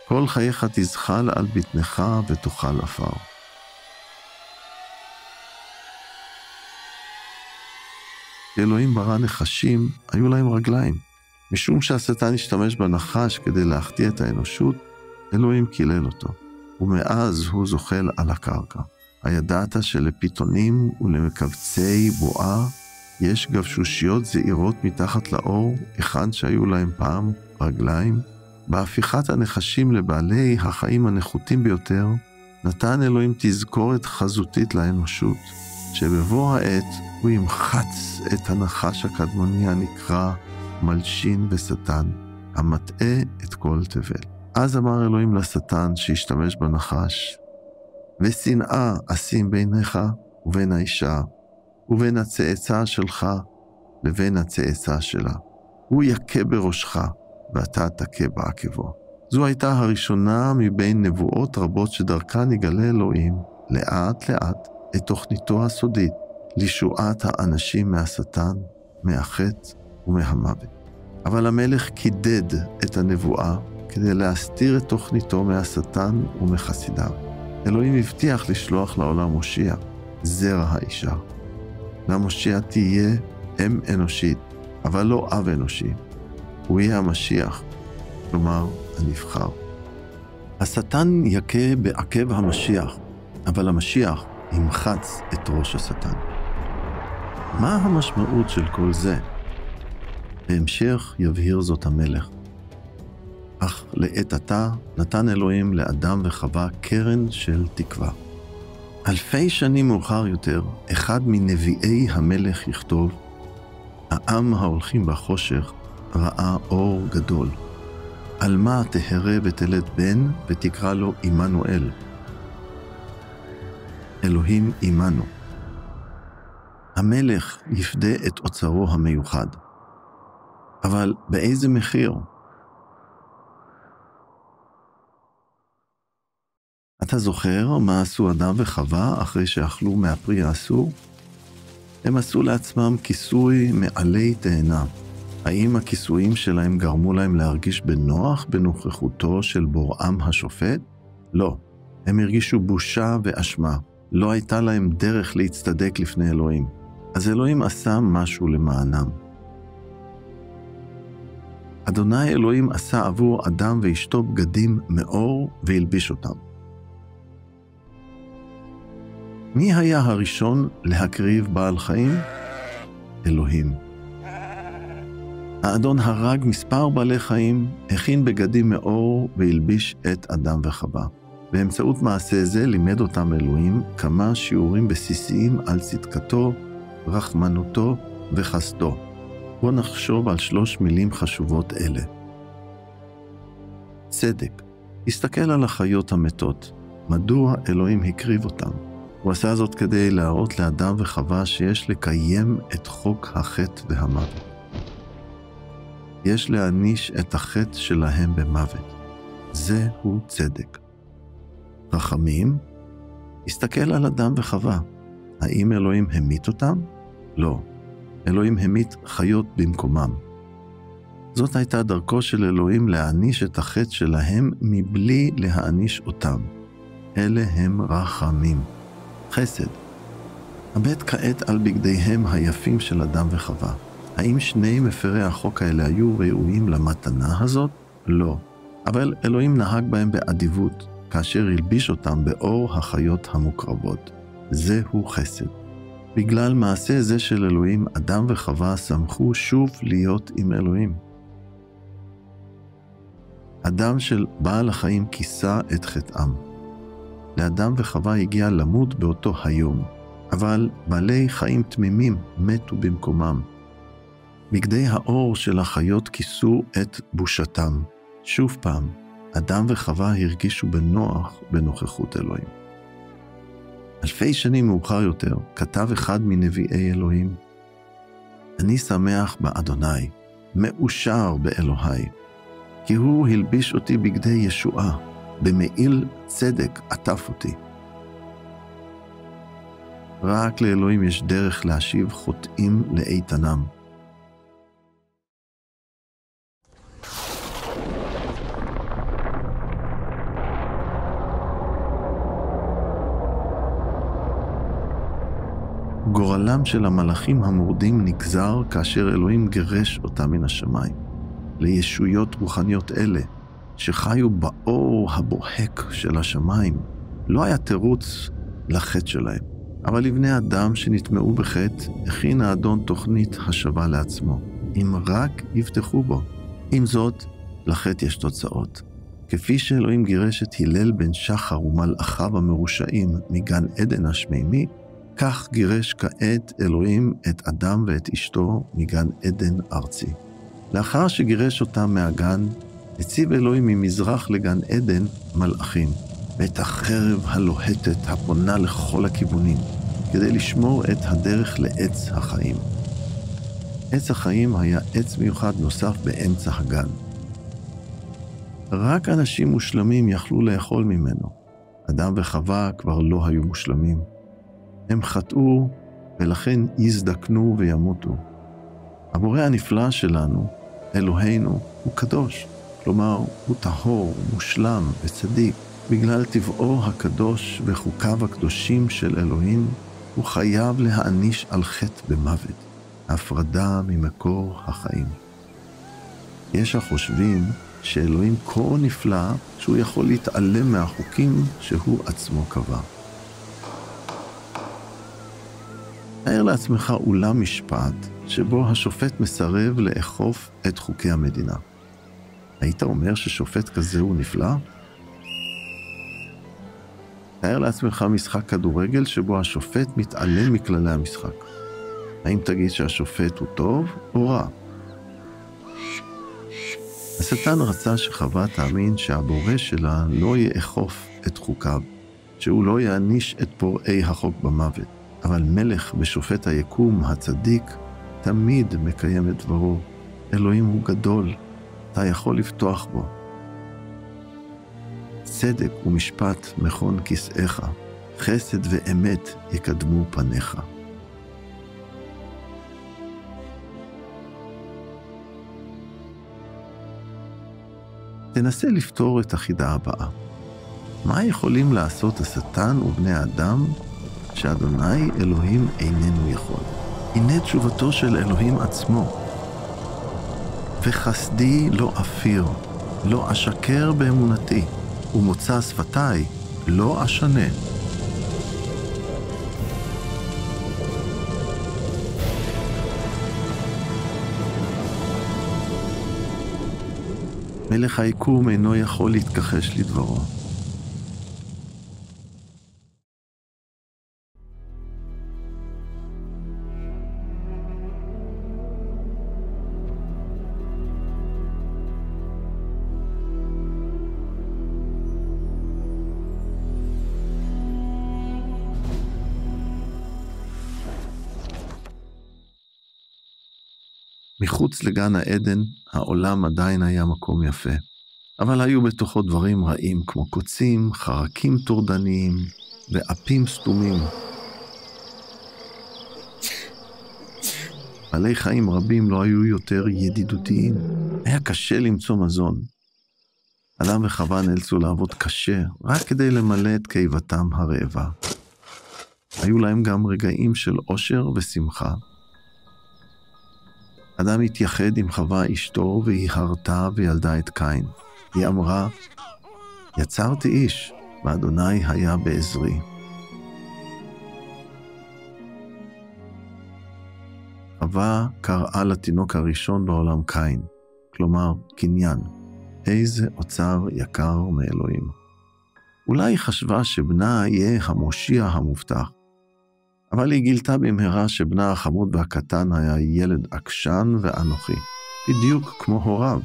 כל חייך תזחל על בטנך ותאכל עפר. אלוהים ברא נחשים, היו להם רגליים. משום שהשטן השתמש בנחש כדי להחטיא את האנושות, אלוהים קילל אותו, ומאז הוא זוחל על הקרקע. הידעת שלפיתונים ולמקבצי בועה יש גבשושיות זעירות מתחת לאור, היכן שהיו להם פעם רגליים? בהפיכת הנחשים לבעלי החיים הנחותים ביותר, נתן אלוהים תזכורת חזותית לאנושות, שבבוא העת הוא ימחץ את הנחש הקדמוני הנקרא מלשין ושטן, המטעה את כל תבל. אז אמר אלוהים לשטן שהשתמש בנחש, ושנאה אשים ביניך ובין האישה, ובין הצאצא שלך לבין הצאצא שלה. הוא יכה בראשך, ואתה תכה בעקבו. זו הייתה הראשונה מבין נבואות רבות שדרכן יגלה אלוהים, לאט לאט, את תוכניתו הסודית, לישועת האנשים מהשטן, מהחטא ומהמוות. אבל המלך קידד את הנבואה כדי להסתיר את תוכניתו מהשטן ומחסידיו. אלוהים הבטיח לשלוח לעולם מושיע, זרע האישה. למושיע תהיה אם אנושית, אבל לא אב אנושי. הוא יהיה המשיח, כלומר הנבחר. השטן יכה בעקב המשיח, אבל המשיח ימחץ את ראש השטן. מה המשמעות של כל זה? בהמשך יבהיר זאת המלך. אך לעת עתה נתן אלוהים לאדם וחווה קרן של תקווה. אלפי שנים מאוחר יותר, אחד מנביאי המלך יכתוב, העם ההולכים בחושך ראה אור גדול. על מה תהרה ותלד בן ותקרא לו עמנואל. אלוהים עמנו. המלך יפדה את אוצרו המיוחד. אבל באיזה מחיר? אתה זוכר מה עשו אדם וחווה אחרי שאכלו מהפרי האסור? הם עשו לעצמם כיסוי מעלי תאנה. האם הכיסויים שלהם גרמו להם להרגיש בנוח בנוכחותו של בוראם השופט? לא. הם הרגישו בושה ואשמה. לא הייתה להם דרך להצטדק לפני אלוהים. אז אלוהים עשה משהו למענם. אדוני אלוהים עשה עבור אדם ואשתו בגדים מאור והלביש אותם. מי היה הראשון להקריב בעל חיים? אלוהים. האדון הרג מספר בעלי חיים, הכין בגדים מאור והלביש את אדם וחווה. באמצעות מעשה זה לימד אותם אלוהים כמה שיעורים בסיסיים על צדקתו, רחמנותו וחסדו. בוא נחשוב על 3 מילים חשובות אלה. צדק. הסתכל על החיות המתות. מדוע אלוהים הקריב אותם? הוא עשה זאת כדי להראות לאדם וחווה שיש לקיים את חוק החטא והמוות. יש להעניש את החטא שלהם במוות. זהו צדק. רחמים, הסתכל על אדם וחווה. האם אלוהים המית אותם? לא. אלוהים המית חיות במקומם. זאת הייתה דרכו של אלוהים להעניש את החטא שלהם מבלי להעניש אותם. אלה הם רחמים. חסד. הבט כעת על בגדיהם היפים של אדם וחווה. האם שני מפרי החוק האלה היו ראויים למתנה הזאת? לא. אבל אלוהים נהג בהם באדיבות, כאשר הלביש אותם באור החיות המוקרבות. זהו חסד. בגלל מעשה זה של אלוהים, אדם וחווה שמחו שוב להיות עם אלוהים. אדם של בעל החיים כיסה את חטאם. לאדם וחווה הגיע למות באותו היום, אבל בעלי חיים תמימים מתו במקומם. בגדי האור של החיות כיסו את בושתם. שוב פעם, אדם וחווה הרגישו בנוח בנוכחות אלוהים. אלפי שנים מאוחר יותר, כתב אחד מנביאי אלוהים, אני שמח באדוני, מאושר באלוהי, כי הוא הלביש אותי בגדי ישועה, במעיל צדק עטף אותי. רק לאלוהים יש דרך להשיב חוטאים לאיתנם. גורלם של המלאכים המורדים נגזר כאשר אלוהים גירש אותם מן השמיים. לישויות רוחניות אלה, שחיו באור הבוהק של השמיים, לא היה תירוץ לחטא שלהם. אבל לבני אדם שנטמעו בחטא, הכין האדון תוכנית השבה לעצמו, אם רק יבטחו בו. עם זאת, לחטא יש תוצאות. כפי שאלוהים גירש את הלל בן שחר ומלאכיו המרושעים מגן עדן השמימי, כך גירש כעת אלוהים את אדם ואת אשתו מגן עדן ארצי. לאחר שגירש אותם מהגן, הציב אלוהים ממזרח לגן עדן מלאכים, ואת החרב הלוהטת הפונה לכל הכיוונים, כדי לשמור את הדרך לעץ החיים. עץ החיים היה עץ מיוחד נוסף באמצע הגן. רק אנשים מושלמים יכלו לאכול ממנו. אדם וחווה כבר לא היו מושלמים. הם חטאו ולכן יזדקנו וימותו. הבורא הנפלא שלנו, אלוהינו, הוא קדוש. כלומר, הוא טהור, מושלם וצדיק. בגלל טבעו הקדוש וחוקיו הקדושים של אלוהים, הוא חייב להעניש על חטא במוות, הפרדה ממקור החיים. יש החושבים שאלוהים כה נפלא שהוא יכול להתעלם מהחוקים שהוא עצמו קבע. תאר לעצמך אולם משפט שבו השופט מסרב לאכוף את חוקי המדינה. היית אומר ששופט כזה הוא נפלא? תאר לעצמך משחק כדורגל שבו השופט מתעלם מכללי המשחק. האם תגיד שהשופט הוא טוב או רע? השטן רצה שחווה תאמין שהבורא שלה לא יאכוף את חוקיו, שהוא לא יעניש את פורעי החוק במוות. אבל מלך בשופט היקום הצדיק תמיד מקיים את דברו. אלוהים הוא גדול, אתה יכול לפתוח בו. צדק ומשפט מכון כיסאיך, חסד ואמת יקדמו פניך. תנסה לפתור את החידה הבאה. מה יכולים לעשות השטן ובני האדם שאדוני אלוהים איננו יכול? הנה תשובתו של אלוהים עצמו. וחסדי לא אפיר, לא אשקר באמונתי, ומוצא שפתיי לא אשנה. מלך היקום אינו יכול להתכחש לדברו. מחוץ לגן העדן, העולם עדיין היה מקום יפה. אבל היו בתוכו דברים רעים כמו קוצים, חרקים טורדניים ואפים סתומים. בעלי חיים רבים לא היו יותר ידידותיים. היה קשה למצוא מזון. אדם וחווה נאלצו לעבוד קשה רק כדי למלא את קיבתם הרעבה. היו להם גם רגעים של אושר ושמחה. אדם התייחד עם חווה אשתו והיא הרתה וילדה את קין. היא אמרה, יצרתי איש, ואדוני היה בעזרי. חווה קראה לתינוק הראשון בעולם קין, כלומר קניין. איזה אוצר יקר מאלוהים. אולי היא חשבה שבנה יהיה המושיע המובטח, אבל היא גילתה במהרה שבנה החמוד והקטן היה ילד עקשן ואנוכי, בדיוק כמו הוריו.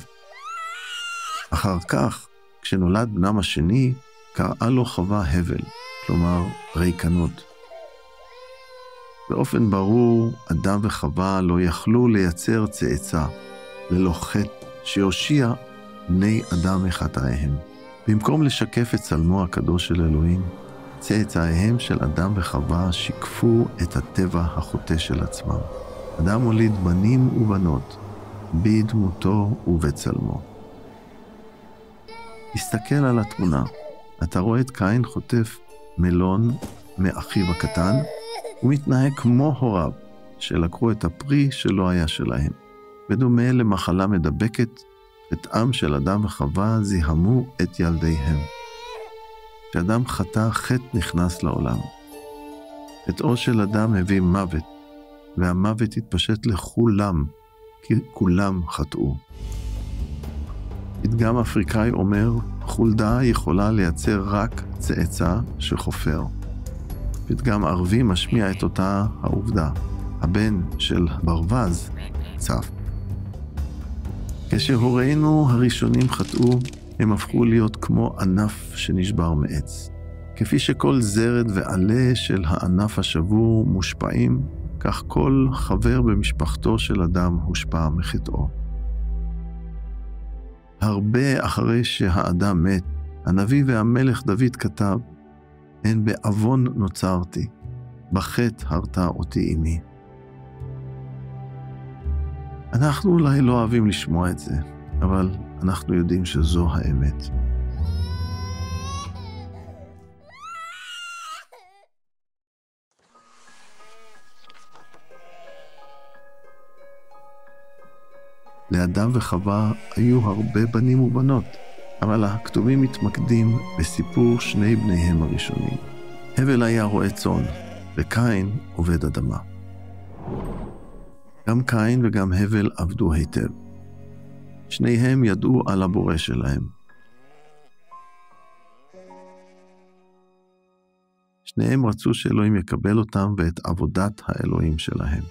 אחר כך, כשנולד בנם השני, קראה לו חווה הבל, כלומר ריקנות. באופן ברור, אדם וחווה לא יכלו לייצר צאצא, ללא חטא שיושיע בני אדם מחטאיהם. במקום לשקף את צלמו הקדוש של אלוהים, צאצאיהם של אדם וחווה שיקפו את הטבע החוטא של עצמם. אדם הוליד בנים ובנות, בדמותו ובצלמו. הסתכל על התמונה. אתה רואה את קין חוטף מלון מאחיו הקטן, ומתנהג כמו הוריו, שלקחו את הפרי שלא היה שלהם. בדומה למחלה מדבקת, חטאם של אדם וחווה זיהמו את ילדיהם. כשאדם חטא, חטא נכנס לעולם. חטאו של אדם הביא מוות, והמוות התפשט לכולם, כי כולם חטאו. פתגם אפריקאי אומר, חולדה יכולה לייצר רק צאצא שחופר. פתגם ערבי משמיע את אותה העובדה. הבן של ברווז צף. כשהורינו הראשונים חטאו, הם הפכו להיות כמו ענף שנשבר מעץ. כפי שכל זרד ועלה של הענף השבור מושפעים, כך כל חבר במשפחתו של אדם הושפע מחטאו. הרבה אחרי שהאדם מת, הנביא והמלך דוד כתב, הן בעוון נוצרתי, בחטא הרתה אותי אמי. אנחנו אולי לא אוהבים לשמוע את זה, אבל אנחנו יודעים שזו האמת. לאדם וחווה היו הרבה בנים ובנות, אבל הכתובים מתמקדים בסיפור שני בניהם הראשונים. הבל היה רועה צאן, וקין עובד אדמה. גם קין וגם הבל עבדו היטב. שניהם ידעו על הבורא שלהם. שניהם רצו שאלוהים יקבל אותם ואת עבודת האלוהים שלהם.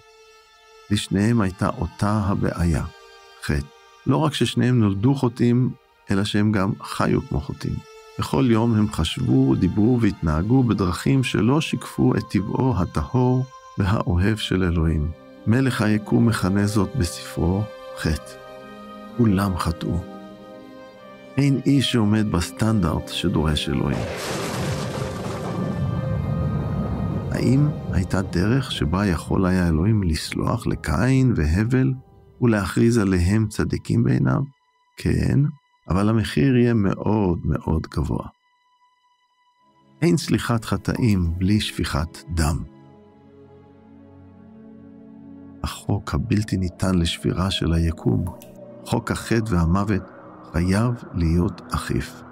לשניהם הייתה אותה הבעיה, חטא. לא רק ששניהם נולדו חוטאים, אלא שהם גם חיו כמו חוטאים. בכל יום הם חשבו, דיברו והתנהגו בדרכים שלא שיקפו את טבעו הטהור והאוהב של אלוהים. מלך היקום מכנה זאת בספרו חטא. כולם חטאו. אין איש שעומד בסטנדרט שדורש אלוהים. האם הייתה דרך שבה יכול היה אלוהים לסלוח לקין והבל ולהכריז עליהם צדיקים בעיניו? כן, אבל המחיר יהיה מאוד מאוד גבוה. אין סליחת חטאים בלי שפיכת דם. החוק הבלתי ניתן לשבירה של היקום, חוק החטא והמוות, חייב להיות אכיף.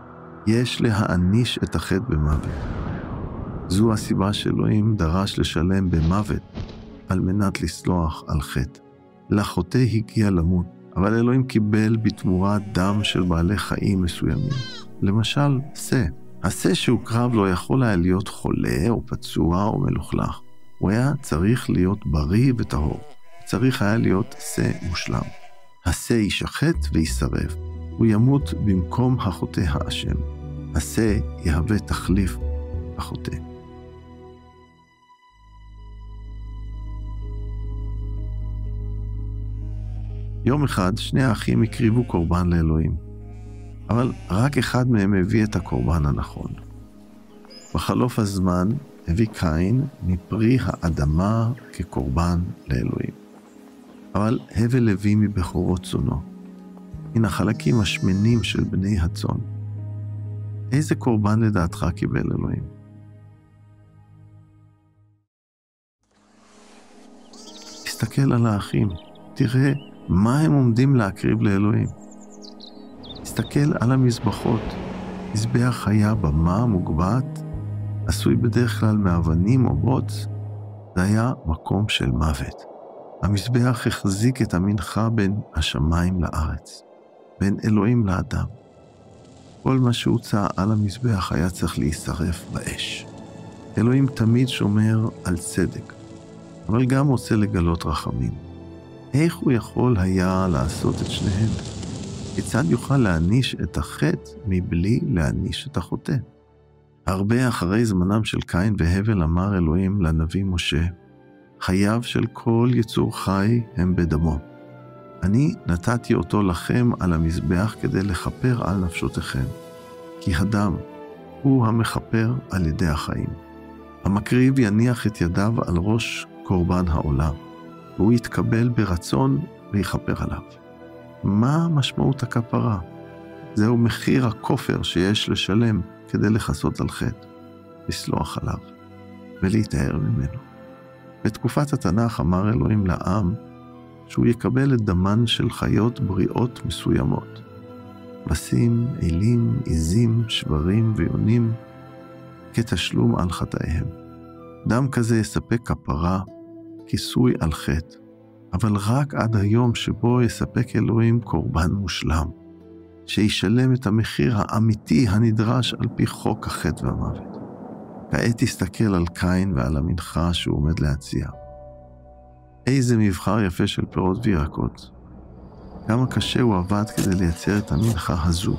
יש להעניש את החטא במוות. זו הסיבה שאלוהים דרש לשלם במוות על מנת לסלוח על חטא. לחוטא הגיע למות, אבל אלוהים קיבל בתמורה דם של בעלי חיים מסוימים. למשל, שא. השא שהוקרב לא יכול היה להיות חולה או פצוע או מלוכלך. הוא היה צריך להיות בריא וטהור. צריך היה להיות שא מושלם. השא יישחט וישרף. הוא ימות במקום החוטא האשם. השא יהווה תחליף החוטא. יום אחד שני האחים הקריבו קורבן לאלוהים, אבל רק אחד מהם הביא את הקורבן הנכון. בחלוף הזמן הביא קין מפרי האדמה כקורבן לאלוהים. אבל הבל הביא מבכורות צאנו, מן החלקים השמנים של בני הצאן. איזה קורבן לדעתך קיבל אלוהים? תסתכל על האחים, תראה מה הם עומדים להקריב לאלוהים. תסתכל על המזבחות. מזבח היה במה מוגבעת, עשוי בדרך כלל מאבנים או בוץ. זה היה מקום של מוות. המזבח החזיק את המנחה בין השמיים לארץ, בין אלוהים לאדם. כל מה שהוצא על המזבח היה צריך להישרף באש. אלוהים תמיד שומר על צדק, אבל גם רוצה לגלות רחמים. איך הוא יכול היה לעשות את שניהם? כיצד יוכל להעניש את החטא מבלי להעניש את החוטא? הרבה אחרי זמנם של קין והבל אמר אלוהים לנביא משה, חייו של כל יצור חי הם בדמו. אני נתתי אותו לכם על המזבח כדי לכפר על נפשותיכם, כי הדם הוא המכפר על ידי החיים. המקריב יניח את ידיו על ראש קורבן העולה, והוא יתקבל ברצון ויכפר עליו. מה משמעות הכפרה? זהו מחיר הכופר שיש לשלם כדי לכסות על חטא, לסלוח עליו ולהיטהר ממנו. בתקופת התנ"ך אמר אלוהים לעם שהוא יקבל את דמן של חיות בריאות מסוימות. כבשים, אלים, עזים, שברים ויונים, כתשלום על חטאיהם. דם כזה יספק כפרה, כיסוי על חטא, אבל רק עד היום שבו יספק אלוהים קורבן מושלם, שישלם את המחיר האמיתי הנדרש על פי חוק החטא והמוות. כעת תסתכל על קין ועל המנחה שהוא עומד להציע. איזה מבחר יפה של פירות וירקות. כמה קשה הוא עבד כדי לייצר את המנחה הזו.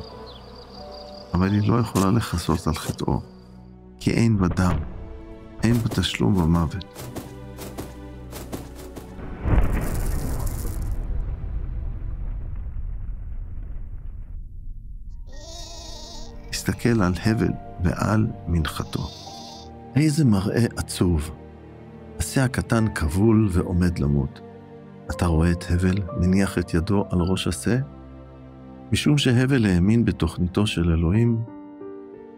אבל היא לא יכולה לכסות על חטאו, כי אין בדם, אין בתשלום במוות. תסתכל על הבל ועל מנחתו. איזה מראה עצוב. השא הקטן כבול ועומד למות. אתה רואה את הבל מניח את ידו על ראש השא? משום שהבל האמין בתוכניתו של אלוהים,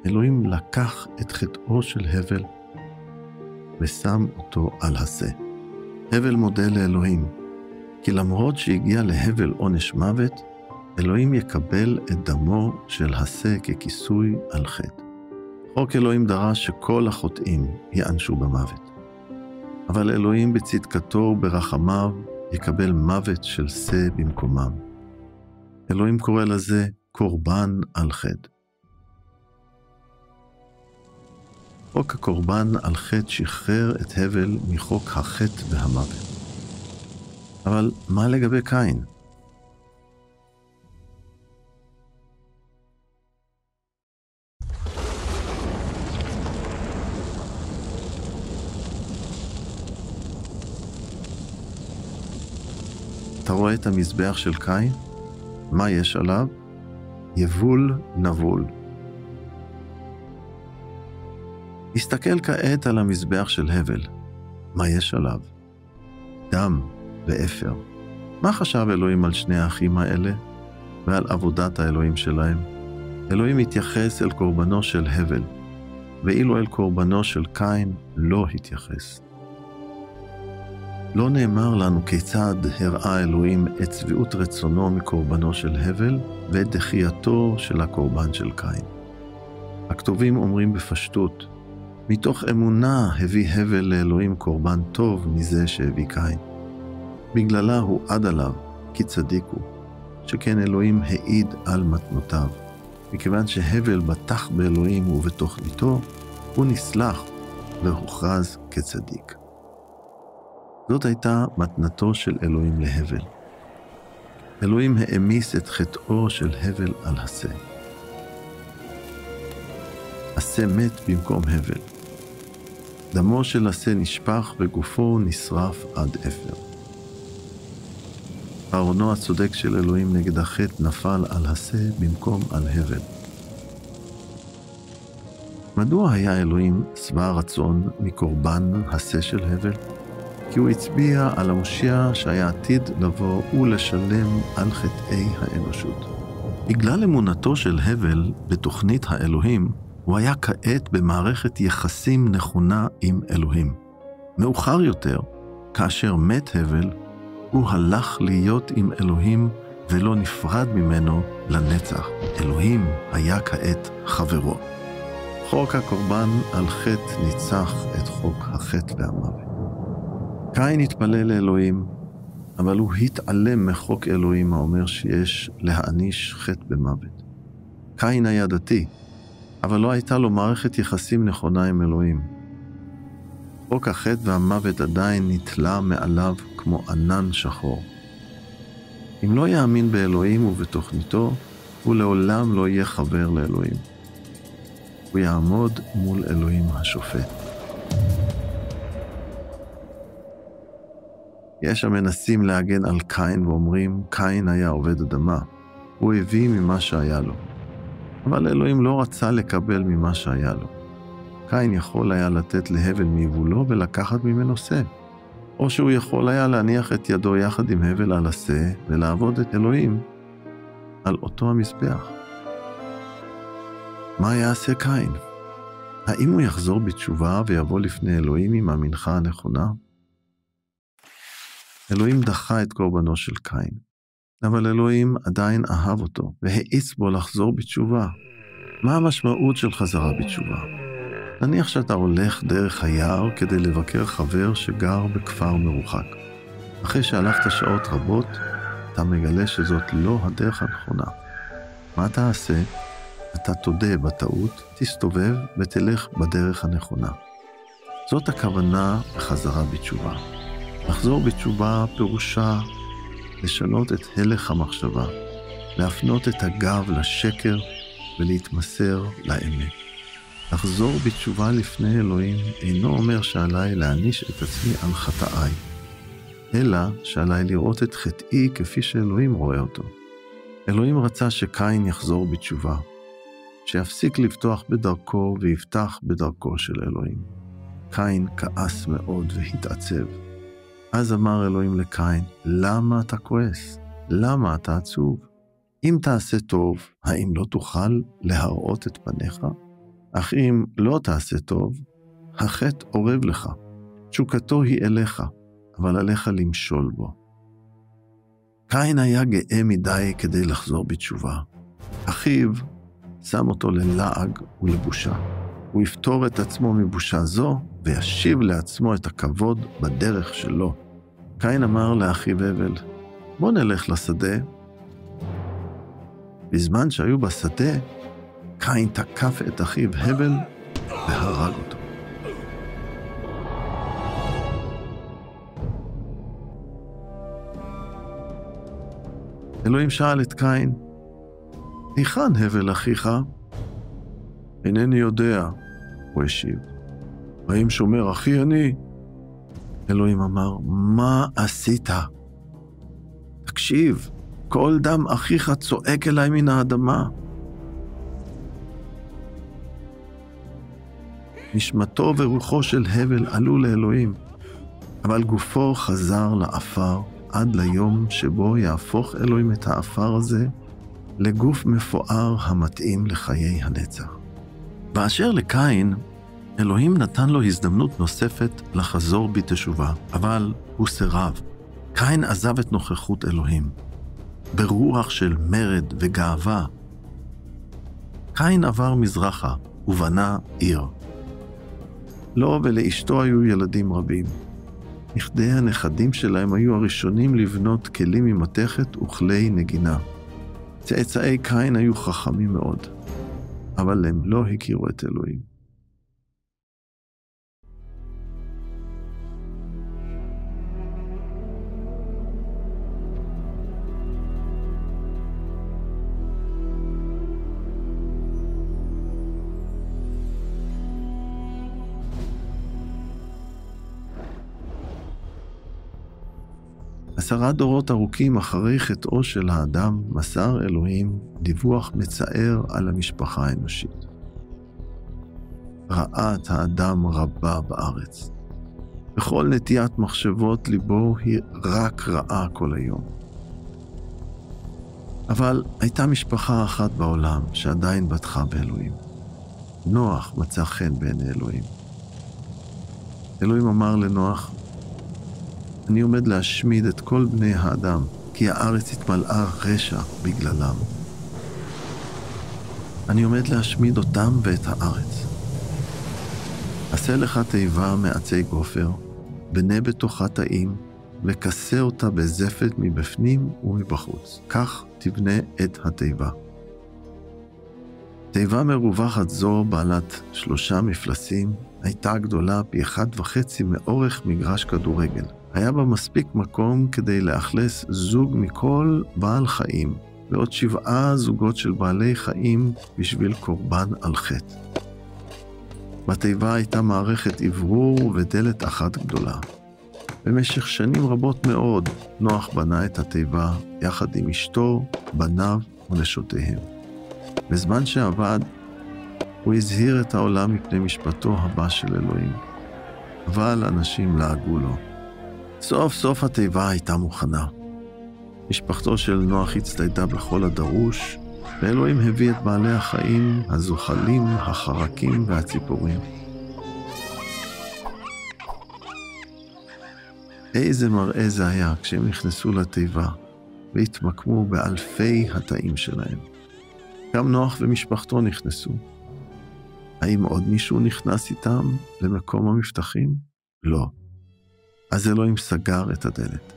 אלוהים לקח את חטאו של הבל ושם אותו על השא. הבל מודה לאלוהים, כי למרות שהגיע להבל עונש מוות, אלוהים יקבל את דמו של השה ככיסוי על חטא. חוק אלוהים דרש שכל החוטאים יענשו במוות. אבל אלוהים בצדקתו וברחמיו יקבל מוות של שה במקומם. אלוהים קורא לזה קורבן על חטא. חוק הקורבן על חטא שחרר את הבל מחוק החטא והמוות. אבל מה לגבי קין? אתה רואה את המזבח של קין? מה יש עליו? יבול נבול. הסתכל כעת על המזבח של הבל. מה יש עליו? דם ואפר. מה חשב אלוהים על שני האחים האלה ועל עבודת האלוהים שלהם? אלוהים התייחס אל קורבנו של הבל, ואילו אל קורבנו של קין לא התייחס. לא נאמר לנו כיצד הראה אלוהים את צביעות רצונו מקורבנו של הבל ואת דחייתו של הקורבן של קין. הכתובים אומרים בפשטות, מתוך אמונה הביא הבל לאלוהים קורבן טוב מזה שהביא קין. בגללה הוא עד עליו, כי צדיק הוא, שכן אלוהים העיד על מתנותיו. מכיוון שהבל בטח באלוהים ובתוכניתו, הוא נסלח והוכרז כצדיק. זאת הייתה מתנתו של אלוהים להבל. אלוהים האמיס את חטאו של הבל על השה. השה מת במקום הבל. דמו של השה נשפך וגופו נשרף עד אפר. ארונו הצודק של אלוהים נגד החטא נפל על השה במקום על הבל. מדוע היה אלוהים שבע רצון מקורבן השה של הבל? כי הוא הצביע על המושיע שהיה עתיד לבוא ולשלם על חטאי האנושות. בגלל אמונתו של הבל בתוכנית האלוהים, הוא היה כעת במערכת יחסים נכונה עם אלוהים. מאוחר יותר, כאשר מת הבל, הוא הלך להיות עם אלוהים ולא נפרד ממנו לנצח. אלוהים היה כעת חברו. חוק הקורבן על חטא ניצח את חוק החטא והמוות. קין התפלל לאלוהים, אבל הוא התעלם מחוק אלוהים האומר שיש להעניש חטא במוות. קין היה דתי, אבל לא הייתה לו מערכת יחסים נכונה עם אלוהים. חוק החטא והמוות עדיין נתלה מעליו כמו ענן שחור. אם לא יאמין באלוהים ובתוכניתו, הוא לעולם לא יהיה חבר לאלוהים. הוא יעמוד מול אלוהים השופט. יש המנסים להגן על קין ואומרים, קין היה עובד אדמה. הוא הביא ממה שהיה לו. אבל אלוהים לא רצה לקבל ממה שהיה לו. קין יכול היה לתת להבל מיבולו ולקחת ממנו שה. או שהוא יכול היה להניח את ידו יחד עם הבל על השה ולעבוד את אלוהים על אותו המזבח. מה יעשה קין? האם הוא יחזור בתשובה ויבוא לפני אלוהים עם המנחה הנכונה? אלוהים דחה את קורבנו של קין, אבל אלוהים עדיין אהב אותו והאיץ בו לחזור בתשובה. מה המשמעות של חזרה בתשובה? נניח שאתה הולך דרך היער כדי לבקר חבר שגר בכפר מרוחק. אחרי שהלכת שעות רבות, אתה מגלה שזאת לא הדרך הנכונה. מה תעשה? אתה תודה בטעות, תסתובב ותלך בדרך הנכונה. זאת הכוונה בחזרה בתשובה. לחזור בתשובה פירושה לשנות את הלך המחשבה, להפנות את הגב לשקר ולהתמסר לאמת. לחזור בתשובה לפני אלוהים אינו אומר שעליי להעניש את עצמי על חטאיי, אלא שעליי לראות את חטאי כפי שאלוהים רואה אותו. אלוהים רצה שקין יחזור בתשובה, שיפסיק לבטוח בדרכו ויפתח בדרכו של אלוהים. קין כעס מאוד והתעצב. אז אמר אלוהים לקין, למה אתה כועס? למה אתה עצוב? אם תעשה טוב, האם לא תוכל להראות את פניך? אך אם לא תעשה טוב, החטא אורב לך. תשוקתו היא אליך, אבל עליך למשול בו. קין היה גאה מדי כדי לחזור בתשובה. אחיו שם אותו ללעג ולבושה. הוא יפתור את עצמו מבושה זו, וישיב לעצמו את הכבוד בדרך שלו. קין אמר לאחיו הבל, בוא נלך לשדה. בזמן שהיו בשדה, קין תקף את אחיו הבל והרג אותו. אלוהים שאל את קין, היכן הבל אחיך? אינני יודע, הוא השיב. האם שומר אחי אני? אלוהים אמר, מה עשית? תקשיב, כל דם אחיך צועק אליי מן האדמה. נשמתו ורוחו של הבל עלו לאלוהים, אבל גופו חזר לעפר עד ליום שבו יהפוך אלוהים את העפר הזה לגוף מפואר המתאים לחיי הנצח. באשר לקין, אלוהים נתן לו הזדמנות נוספת לחזור בתשובה, אבל הוא סירב. קין עזב את נוכחות אלוהים, ברוח של מרד וגאווה. קין עבר מזרחה ובנה עיר. לו ולאשתו היו ילדים רבים. נכדי הנכדים שלהם היו הראשונים לבנות כלים ממתכת וכלי נגינה. צאצאי קין היו חכמים מאוד, אבל הם לא הכירו את אלוהים. עשרה דורות ארוכים אחרי חטאו של האדם, מסר אלוהים דיווח מצער על המשפחה האנושית. רעת האדם רבה בארץ. בכל נטיית מחשבות ליבו היא רק רעה כל היום. אבל הייתה משפחה אחת בעולם שעדיין בטחה באלוהים. נוח מצא חן בעיני אלוהים. אלוהים אמר לנוח, אני עומד להשמיד את כל בני האדם, כי הארץ התמלאה רשע בגללם. אני עומד להשמיד אותם ואת הארץ. עשה לך תיבה מעצי גופר, בנה בתוכה תאים, וכסה אותה בזפת מבפנים ומבחוץ. כך תבנה את התיבה. תיבה מרווחת זו, בעלת 3 מפלסים, הייתה גדולה פי 1.5 מאורך מגרש כדורגל. היה בה מספיק מקום כדי לאכלס זוג מכל בעל חיים, ועוד 7 זוגות של בעלי חיים בשביל קורבן על חטא. בתיבה הייתה מערכת אוורור ודלת אחת גדולה. במשך שנים רבות מאוד, נוח בנה את התיבה יחד עם אשתו, בניו ונשותיהם. בזמן שעבד, הוא הזהיר את העולם מפני משפטו הבא של אלוהים. אבל אנשים לעגו לו. סוף סוף התיבה הייתה מוכנה. משפחתו של נוח הצטיידה בכל הדרוש, ואלוהים הביא את בעלי החיים, הזוחלים, החרקים והציפורים. איזה מראה זה היה כשהם נכנסו לתיבה, והתמקמו באלפי התאים שלהם. גם נוח ומשפחתו נכנסו. האם עוד מישהו נכנס איתם למקום המבטחים? לא. אז אלוהים סגר את הדלת.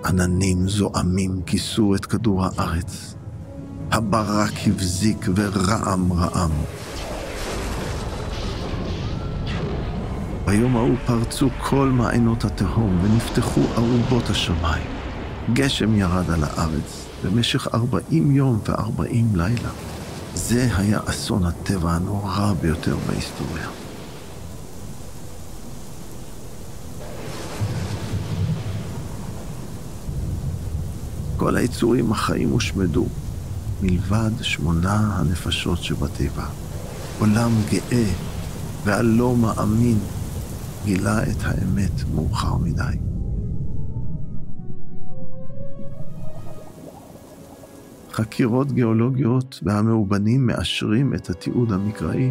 עננים זועמים כיסו את כדור הארץ. הברק הבזיק ורעם רעם. ביום ההוא פרצו כל מעיינות התהום ונפתחו ארובות השמיים. גשם ירד על הארץ במשך 40 יום ו40 לילה. זה היה אסון הטבע הנורא ביותר בהיסטוריה. כל היצורים החיים הושמדו, מלבד 8 הנפשות שבתיבה. עולם גאה והלא מאמין גילה את האמת מאוחר מדי. חקירות גיאולוגיות והמאובנים מאשרים את התיעוד המקראי.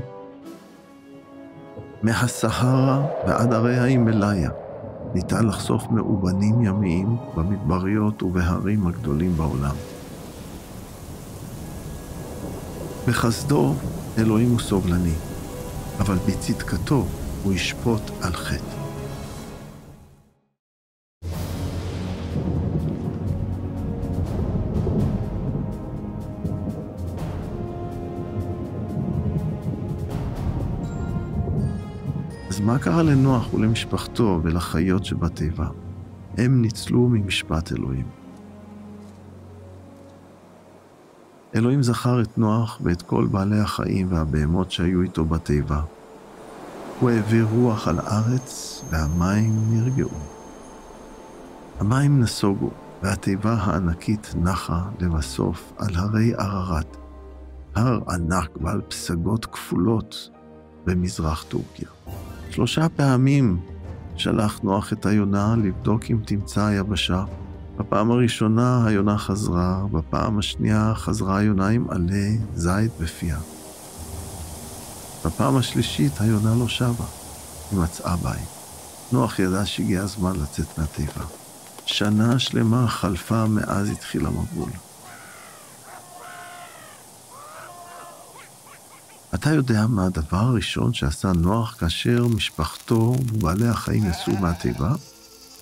מהסהרה ועד הרי ההימלאיה ניתן לחשוף מאובנים ימיים במדבריות ובהרים הגדולים בעולם. בחסדו אלוהים הוא סובלני, אבל בצדקתו הוא ישפוט על חטא. אז מה קרה לנוח ולמשפחתו ולחיות שבתיבה? הם ניצלו ממשפט אלוהים. אלוהים זכר את נוח ואת כל בעלי החיים והבהמות שהיו איתו בתיבה. הוא העביר רוח על הארץ והמים נרגעו. המים נסוגו והתיבה הענקית נחה לבסוף על הרי עררת, הר ענק בעל פסגות כפולות במזרח טורקיה. 3 פעמים שלח נוח את היונה לבדוק אם תמצא היבשה. בפעם הראשונה היונה חזרה, בפעם השנייה חזרה היונה עם עלי זית בפיה. בפעם השלישית היונה לא שבה, היא מצאה בית. נוח ידע שהגיע הזמן לצאת מהתיבה. שנה שלמה חלפה מאז התחיל המבול. אתה יודע מה הדבר הראשון שעשה נוח כאשר משפחתו ובעלי החיים יצאו מהתיבה?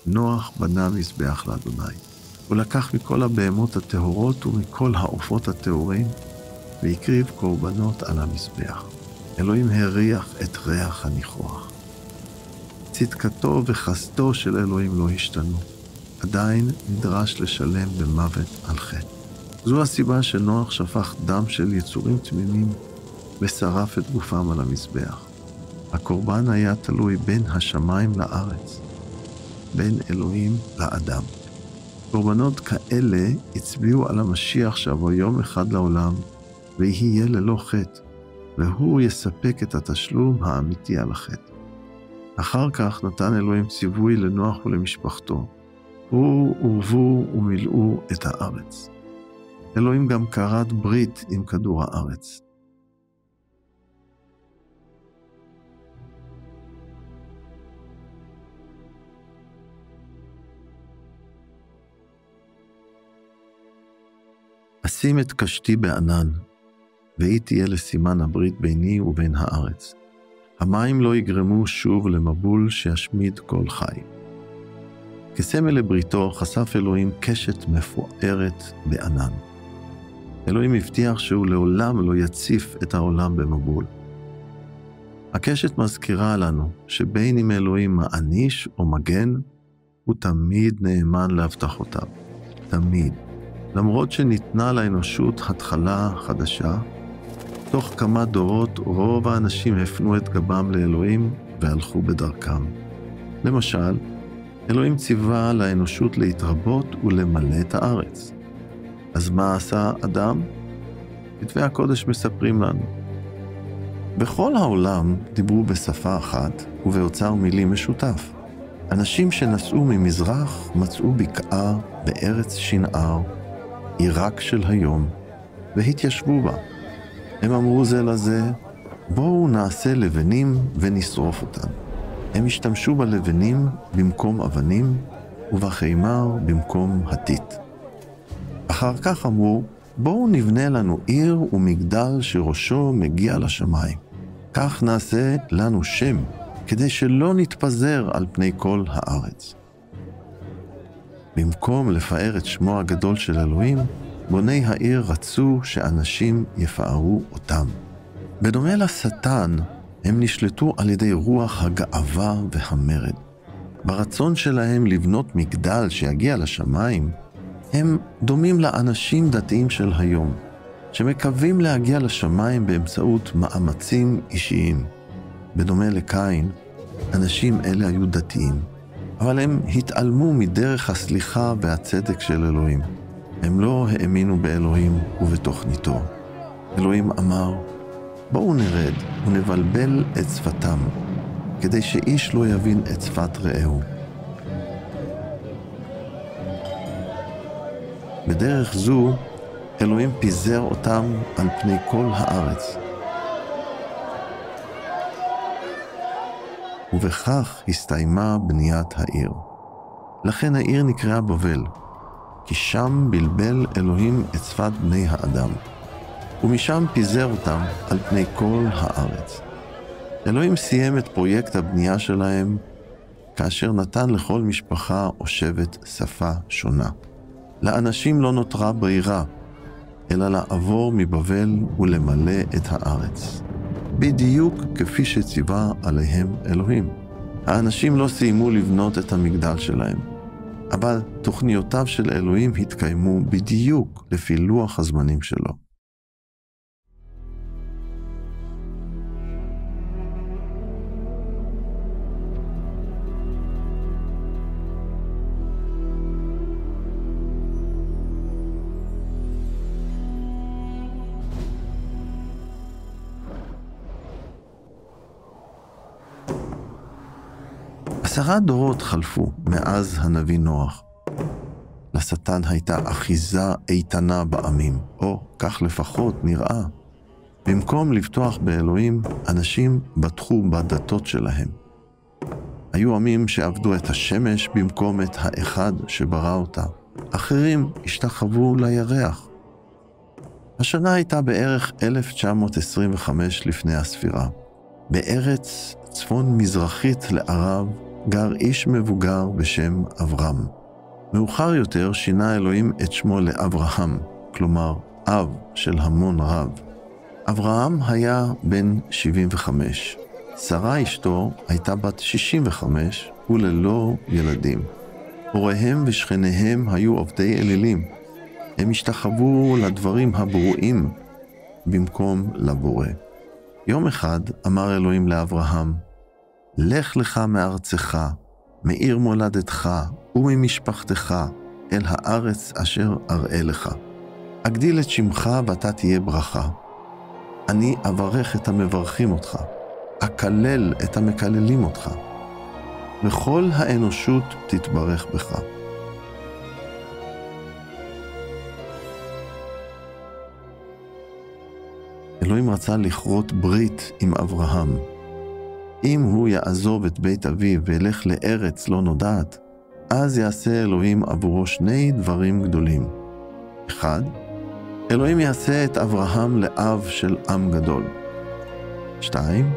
נוח בנה מזבח לאדוני. הוא לקח מכל הבהמות הטהורות ומכל העופות הטהורים, והקריב קורבנות על המזבח. אלוהים הריח את ריח הניחוח. צדקתו וחסדו של אלוהים לא השתנו. עדיין נדרש לשלם במוות על חטא. זו הסיבה שנוח שפך דם של יצורים תמימים, ושרף את גופם על המזבח. הקורבן היה תלוי בין השמיים לארץ, בין אלוהים לאדם. קורבנות כאלה הצביעו על המשיח שיבוא יום אחד לעולם, ויהיה ללא חטא, והוא יספק את התשלום האמיתי על החטא. אחר כך נתן אלוהים ציווי לנוח ולמשפחתו, הוא ורבו ומילאו את הארץ. אלוהים גם כרת ברית עם כדור הארץ. אשים את קשתי בענן, והיא תהיה לסימן הברית ביני ובין הארץ. המים לא יגרמו שוב למבול שישמיד כל חי. כסמל לבריתו חשף אלוהים קשת מפוארת בענן. אלוהים הבטיח שהוא לעולם לא יציף את העולם במבול. הקשת מזכירה לנו שבין אם אלוהים מעניש או מגן, הוא תמיד נאמן להבטחותיו. תמיד. למרות שניתנה לאנושות התחלה חדשה, תוך כמה דורות רוב האנשים הפנו את גבם לאלוהים והלכו בדרכם. למשל, אלוהים ציווה לאנושות להתרבות ולמלא את הארץ. אז מה עשה אדם? כתבי הקודש מספרים לנו. בכל העולם דיברו בשפה אחת ובאוצר מילים משותף. אנשים שנסעו ממזרח מצאו בקעה בארץ שנער, עיראק של היום, והתיישבו בה. הם אמרו זה לזה, בואו נעשה לבנים ונשרוף אותן. הם השתמשו בלבנים במקום אבנים, ובחימר במקום הטיט. אחר כך אמרו, בואו נבנה לנו עיר ומגדל שראשו מגיע לשמיים. כך נעשה לנו שם, כדי שלא נתפזר על פני כל הארץ. במקום לפאר את שמו הגדול של אלוהים, בוני העיר רצו שאנשים יפארו אותם. בדומה לשטן, הם נשלטו על ידי רוח הגאווה והמרד. ברצון שלהם לבנות מגדל שיגיע לשמיים, הם דומים לאנשים דתיים של היום, שמקווים להגיע לשמיים באמצעות מאמצים אישיים. בדומה לקין, אנשים אלה היו דתיים, אבל הם התעלמו מדרך הסליחה והצדק של אלוהים. הם לא האמינו באלוהים ובתוכניתו. אלוהים אמר, בואו נרד ונבלבל את שפתם, כדי שאיש לא יבין את שפת רעהו. בדרך זו, אלוהים פיזר אותם על פני כל הארץ. ובכך הסתיימה בניית העיר. לכן העיר נקראה בבל, כי שם בלבל אלוהים את שפת בני האדם, ומשם פיזר אותם על פני כל הארץ. אלוהים סיים את פרויקט הבנייה שלהם, כאשר נתן לכל משפחה או שבט שפה שונה. לאנשים לא נותרה ברירה, אלא לעבור מבבל ולמלא את הארץ. בדיוק כפי שציווה עליהם אלוהים. האנשים לא סיימו לבנות את המגדל שלהם, אבל תוכניותיו של אלוהים התקיימו בדיוק לפי לוח הזמנים שלו. עשרה דורות חלפו מאז הנביא נוח. לשטן הייתה אחיזה איתנה בעמים, או כך לפחות נראה. במקום לפתוח באלוהים, אנשים בטחו בדתות שלהם. היו עמים שעבדו את השמש במקום את האחד שברא אותה. אחרים השתחוו לירח. השנה הייתה בערך 1925 לפני הספירה. בארץ צפון מזרחית לערב גר איש מבוגר בשם אברהם. מאוחר יותר שינה אלוהים את שמו לאברהם, כלומר אב של המון רב. אברהם היה בן 75. שרה אשתו הייתה בת 65 וללא ילדים. הוריהם ושכניהם היו עובדי אלילים. הם השתחוו לדברים הברואים במקום לבורא. יום אחד אמר אלוהים לאברהם, לך לך מארצך, מעיר מולדתך וממשפחתך אל הארץ אשר אראה לך. אגדיל את שמך ואתה תהיה ברכה. אני אברך את המברכים אותך, אקלל את המקללים אותך, וכל האנושות תתברך בך. אלוהים רצה לכרות ברית עם אברהם. אם הוא יעזוב את בית אביו וילך לארץ לא נודעת, אז יעשה אלוהים עבורו שני דברים גדולים. אחד, אלוהים יעשה את אברהם לאב של עם גדול. 2,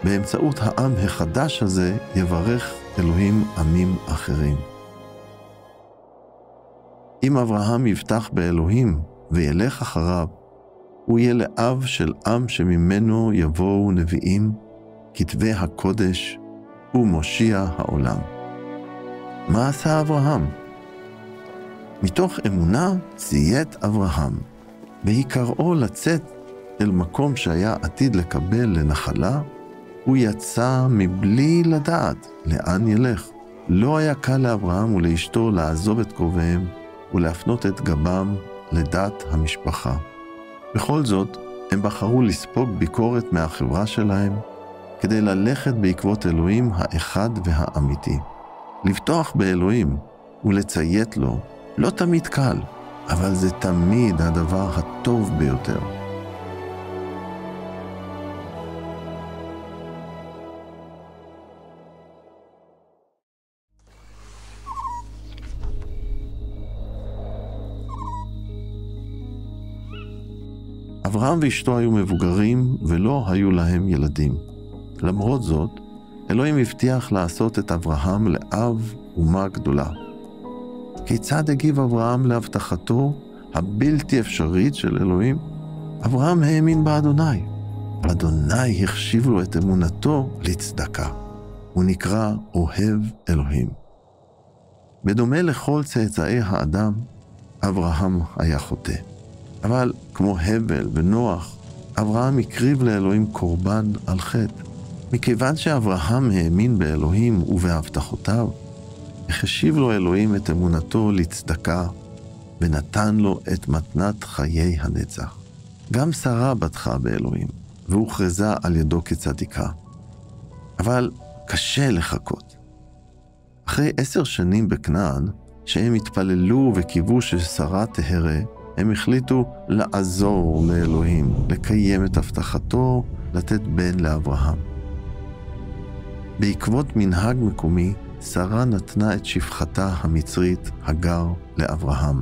באמצעות העם החדש הזה יברך אלוהים עמים אחרים. אם אברהם יבטח באלוהים וילך אחריו, הוא יהיה לאב של עם שממנו יבואו נביאים, כתבי הקודש ומושיע העולם. מה עשה אברהם? מתוך אמונה ציית אברהם, והיקראו לצאת אל מקום שהיה עתיד לקבל לנחלה, הוא יצא מבלי לדעת לאן ילך. לא היה קל לאברהם ולאשתו לעזוב את קרוביהם ולהפנות את גבם לדת המשפחה. בכל זאת, הם בחרו לספוג ביקורת מהחברה שלהם, כדי ללכת בעקבות אלוהים האחד והאמיתי. לבטוח באלוהים ולציית לו לא תמיד קל, אבל זה תמיד הדבר הטוב ביותר. אברהם ואשתו היו מבוגרים ולא היו להם ילדים. למרות זאת, אלוהים הבטיח לעשות את אברהם לאב אומה גדולה. כיצד הגיב אברהם להבטחתו הבלתי אפשרית של אלוהים? אברהם האמין באדוני. אדוני החשיב לו את אמונתו לצדקה. הוא נקרא אוהב אלוהים. בדומה לכל צאצאי האדם, אברהם היה חוטא. אבל כמו הבל ונוח, אברהם הקריב לאלוהים קורבן על חטא. מכיוון שאברהם האמין באלוהים ובהבטחותיו, החשיב לו אלוהים את אמונתו לצדקה, ונתן לו את מתנת חיי הנצח. גם שרה בטחה באלוהים, והוכרזה על ידו כצדיקה. אבל קשה לחכות. אחרי 10 שנים בכנען, שהם התפללו וקיוו ששרה תהרה, הם החליטו לעזור לאלוהים, לקיים את הבטחתו, לתת בן לאברהם. בעקבות מנהג מקומי, שרה נתנה את שפחתה המצרית, הגר, לאברהם.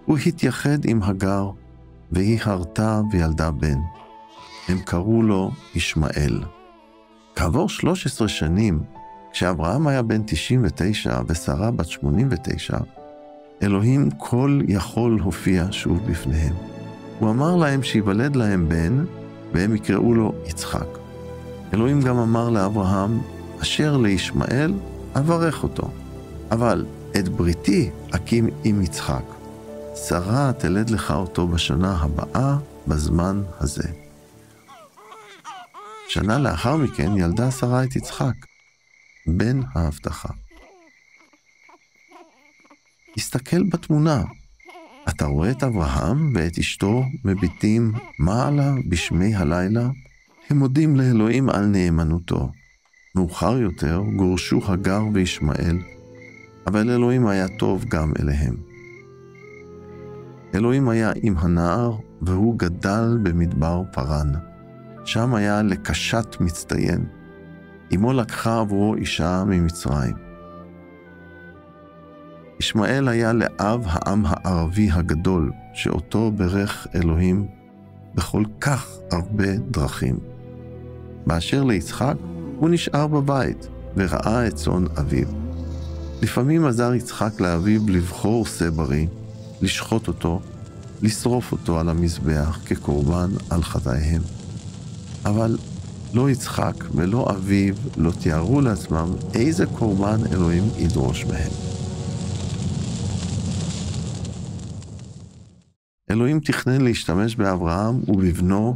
הוא התייחד עם הגר, והיא הרתה וילדה בן. הם קראו לו ישמעאל. כעבור 13 שנים, כשאברהם היה בן 99 ושרה בת 89, אלוהים כל יכול הופיע שוב בפניהם. הוא אמר להם שיוולד להם בן, והם יקראו לו יצחק. אלוהים גם אמר לאברהם, אשר לישמעאל אברך אותו, אבל את בריתי אקים עם יצחק. שרה תלד לך אותו בשנה הבאה, בזמן הזה. שנה לאחר מכן ילדה שרה את יצחק, בן ההבטחה. הסתכל בתמונה. אתה רואה את אברהם ואת אשתו מביטים מעלה בשמי הלילה, הם מודים לאלוהים על נאמנותו. מאוחר יותר גורשו הגר וישמעאל, אבל אלוהים היה טוב גם אליהם. אלוהים היה עם הנער והוא גדל במדבר פרן. שם היה לקשת מצטיין. אמו לקחה עבורו אישה ממצרים. ישמעאל היה לאב העם הערבי הגדול, שאותו ברך אלוהים בכל כך הרבה דרכים. באשר ליצחק, הוא נשאר בבית וראה את צאן אביו. לפעמים עזר יצחק לאביו לבחור שא בריא, לשחוט אותו, לשרוף אותו על המזבח כקורבן על חטאיהם. אבל לא יצחק ולא אביו לא תיארו לעצמם איזה קורבן אלוהים ידרוש מהם. אלוהים תכנן להשתמש באברהם ובבנו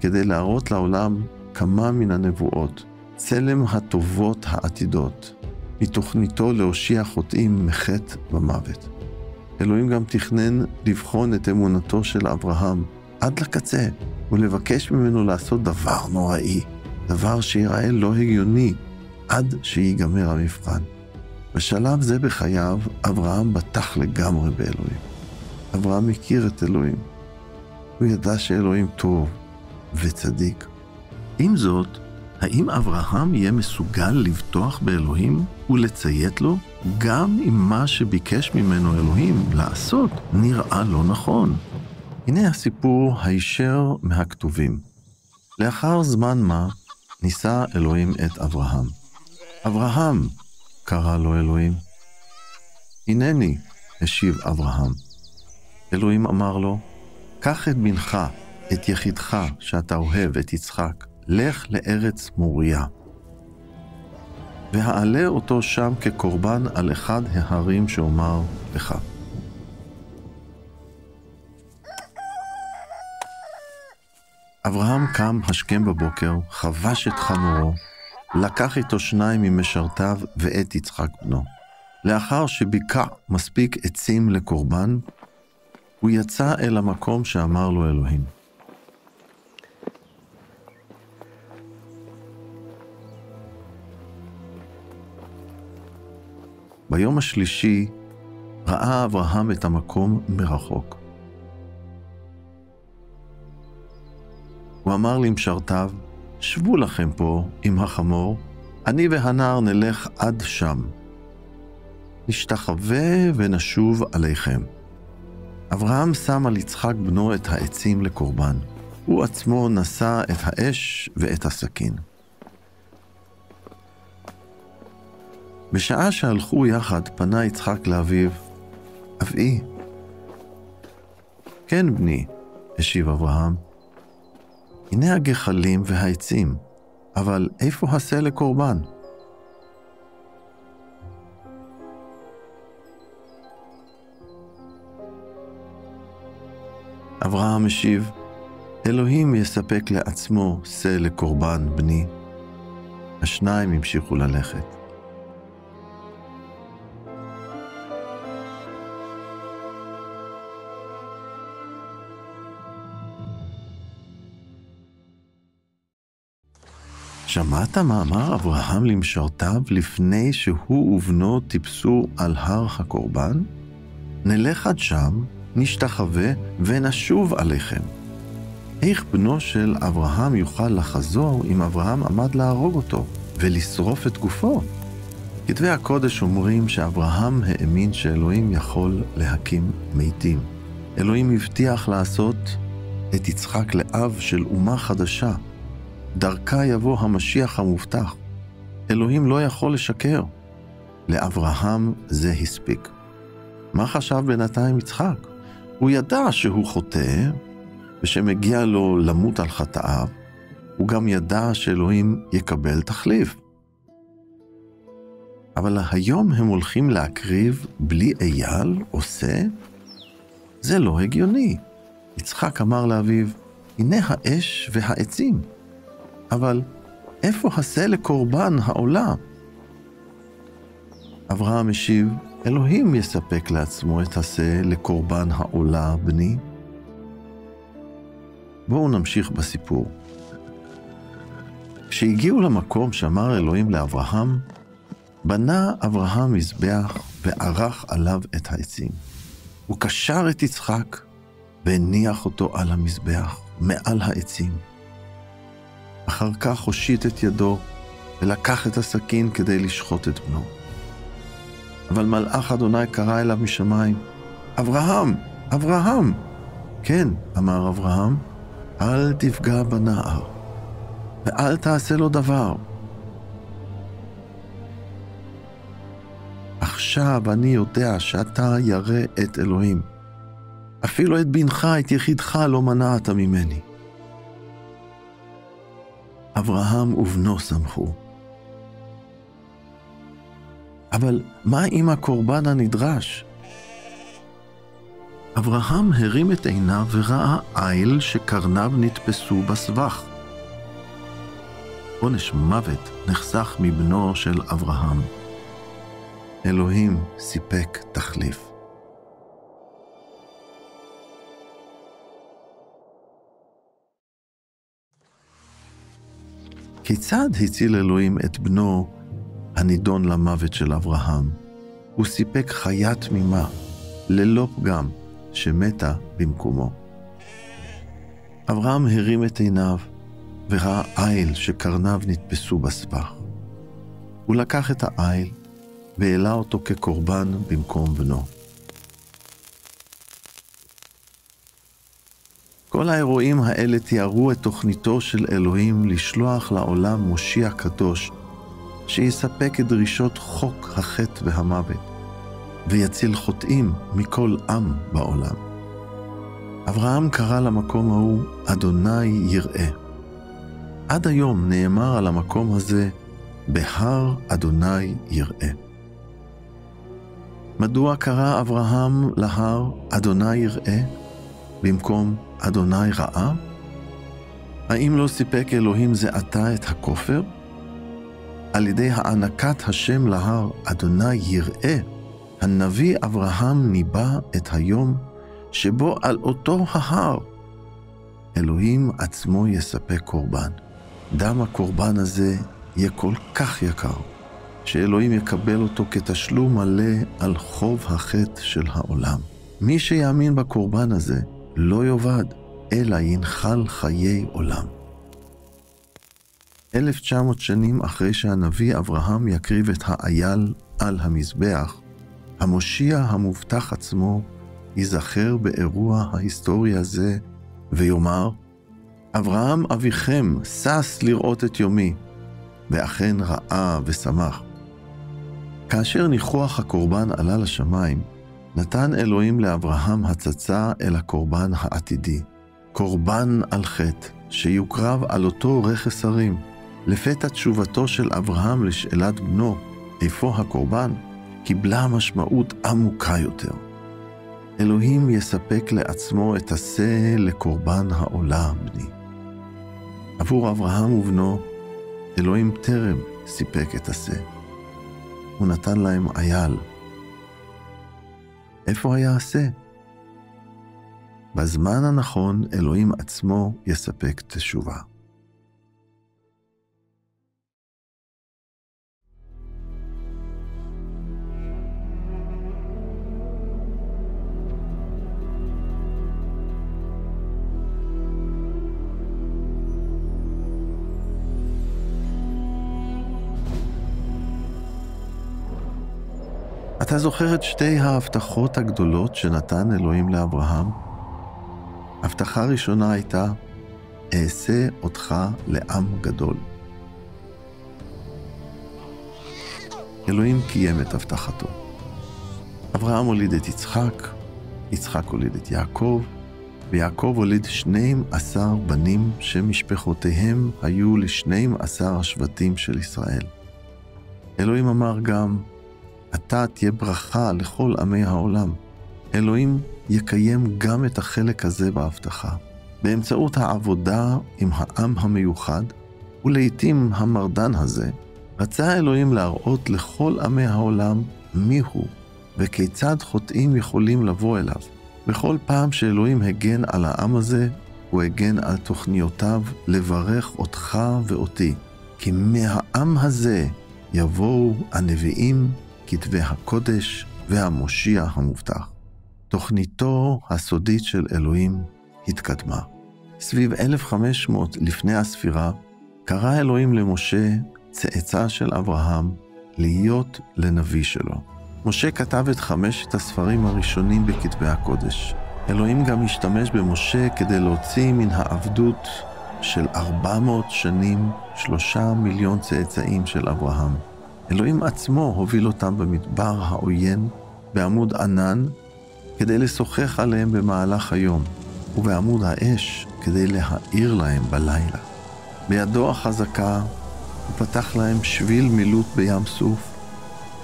כדי להראות לעולם כמה מן הנבואות, צלם הטובות העתידות, מתוכניתו להושיע חוטאים מחטא ומוות. אלוהים גם תכנן לבחון את אמונתו של אברהם עד לקצה, ולבקש ממנו לעשות דבר נוראי, דבר שיראה לא הגיוני, עד שיגמר המבחן. בשלב זה בחייו, אברהם בטח לגמרי באלוהים. אברהם הכיר את אלוהים. הוא ידע שאלוהים טוב וצדיק. עם זאת, האם אברהם יהיה מסוגל לבטוח באלוהים ולציית לו, גם אם מה שביקש ממנו אלוהים לעשות נראה לא נכון? הנה הסיפור הישר מהכתובים. לאחר זמן מה, ניסה אלוהים את אברהם. אברהם, קרא לו אלוהים. הנני, השיב אברהם. אלוהים אמר לו, קח את בנך, את יחידך שאתה אוהב, את יצחק, לך לארץ מוריה. והעלה אותו שם כקורבן על אחד ההרים שאומר לך. אברהם קם השכם בבוקר, חבש את חמורו, לקח איתו 2 ממשרתיו ואת יצחק בנו. לאחר שביקע מספיק עצים לקורבן, הוא יצא אל המקום שאמר לו אלוהים. ביום השלישי ראה אברהם את המקום מרחוק. הוא אמר למשרתיו, שבו לכם פה עם החמור, אני והנער נלך עד שם. נשתחווה ונשוב עליכם. אברהם שם על יצחק בנו את העצים לקורבן. הוא עצמו נשא את האש ואת הסכין. בשעה שהלכו יחד פנה יצחק לאביו, אבי. כן בני, השיב אברהם. הנה הגחלים והעצים, אבל איפה השא לקורבן? אברהם משיב, אלוהים יספק לעצמו שא לקורבן בני. השניים המשיכו ללכת. שמעת מה אמר אברהם למשרתיו לפני שהוא ובנו טיפסו על הר הקורבן? נלך עד שם נשתחווה ונשוב עליכם. איך בנו של אברהם יוכל לחזור אם אברהם עמד להרוג אותו ולשרוף את גופו? כתבי הקודש אומרים שאברהם האמין שאלוהים יכול להקים מתים. אלוהים הבטיח לעשות את יצחק לאב של אומה חדשה. דרכה יבוא המשיח המובטח. אלוהים לא יכול לשקר. לאברהם זה הספיק. מה חשב בינתיים יצחק? הוא ידע שהוא חוטא, ושמגיע לו למות על חטאיו, הוא גם ידע שאלוהים יקבל תחליף. אבל היום הם הולכים להקריב בלי אייל עושה? זה לא הגיוני. יצחק אמר לאביו, הנה האש והעצים, אבל איפה השה לקורבן העולה? אברהם משיב, אלוהים יספק לעצמו את השה לקורבן העולה, בני. בואו נמשיך בסיפור. כשהגיעו למקום שאמר אלוהים לאברהם, בנה אברהם מזבח וערך עליו את העצים. הוא קשר את יצחק והניח אותו על המזבח מעל העצים. אחר כך הושיט את ידו ולקח את הסכין כדי לשחוט את בנו. אבל מלאך אדוני קרא אליו משמיים, אברהם, אברהם. כן, אמר אברהם, אל תפגע בנער, ואל תעשה לו דבר. עכשיו אני יודע שאתה ירא את אלוהים. אפילו את בנך, את יחידך, לא מנעת ממני. אברהם ובנו שמחו. אבל מה עם הקורבן הנדרש? אברהם הרים את עיניו וראה איל שקרניו נתפסו בסבך. עונש מוות נחסך מבנו של אברהם. אלוהים סיפק תחליף. כיצד הציל אלוהים את בנו הנידון למוות של אברהם? הוא סיפק חיה תמימה, ללא פגם, שמתה במקומו. אברהם הרים את עיניו וראה איל שקרניו נתפסו בסבך. הוא לקח את האיל והעלה אותו כקורבן במקום בנו. כל האירועים האלה תיארו את תוכניתו של אלוהים לשלוח לעולם מושיע קדוש, שיספק את דרישות חוק החטא והמוות, ויציל חוטאים מכל עם בעולם. אברהם קרא למקום ההוא אדוני יראה. עד היום נאמר על המקום הזה, בהר אדוני יראה. מדוע קרא אברהם להר אדוני יראה, במקום אדוני ראה? האם לא סיפק אלוהים זה עתה את הכופר? על ידי הענקת השם להר אדוני יראה, הנביא אברהם ניבא את היום שבו על אותו ההר אלוהים עצמו יספק קורבן. דם הקורבן הזה יהיה כל כך יקר, שאלוהים יקבל אותו כתשלום מלא על חוב החטא של העולם. מי שיאמין בקורבן הזה לא יאבד, אלא ינחל חיי עולם. 1900 שנים אחרי שהנביא אברהם יקריב את האייל על המזבח, המושיע המובטח עצמו ייזכר באירוע ההיסטורי הזה ויאמר, אברהם אביכם שש לראות את יומי, ואכן ראה ושמח. כאשר ניחוח הקורבן עלה לשמיים, נתן אלוהים לאברהם הצצה אל הקורבן העתידי, קורבן על חטא, שיוקרב על אותו רכס הרים. לפתע תשובתו של אברהם לשאלת בנו, איפה הקורבן, קיבלה משמעות עמוקה יותר. אלוהים יספק לעצמו את השה לקורבן העולה, בני. עבור אברהם ובנו, אלוהים טרם סיפק את השה. הוא נתן להם אייל. איפה היה השה? בזמן הנכון אלוהים עצמו יספק תשובה. אתה זוכר את שתי ההבטחות הגדולות שנתן אלוהים לאברהם? הבטחה ראשונה הייתה, אעשה אותך לעם גדול. אלוהים קיים את הבטחתו. אברהם הוליד את יצחק, יצחק הוליד את יעקב, ויעקב הוליד 12 בנים שמשפחותיהם היו ל12 השבטים של ישראל. אלוהים אמר גם, אתה תהיה ברכה לכל עמי העולם. אלוהים יקיים גם את החלק הזה בהבטחה, באמצעות העבודה עם העם המיוחד, ולעיתים המרדן הזה, רצה אלוהים להראות לכל עמי העולם מיהו, וכיצד חוטאים יכולים לבוא אליו. בכל פעם שאלוהים הגן על העם הזה, הוא הגן על תוכניותיו לברך אותך ואותי, כי מהעם הזה יבואו הנביאים, כתבי הקודש והמושיע המובטח. תוכניתו הסודית של אלוהים התקדמה. סביב 1500 לפני הספירה, קרא אלוהים למשה, צאצא של אברהם, להיות לנביא שלו. משה כתב את 5 הספרים הראשונים בכתבי הקודש. אלוהים גם השתמש במשה כדי להוציא מן העבדות של 400 שנים 3 מיליון צאצאים של אברהם. אלוהים עצמו הוביל אותם במדבר העוין, בעמוד ענן, כדי לשוחח עליהם במהלך היום, ובעמוד האש כדי להאיר להם בלילה. בידו החזקה הוא פתח להם שביל מילוט בים סוף,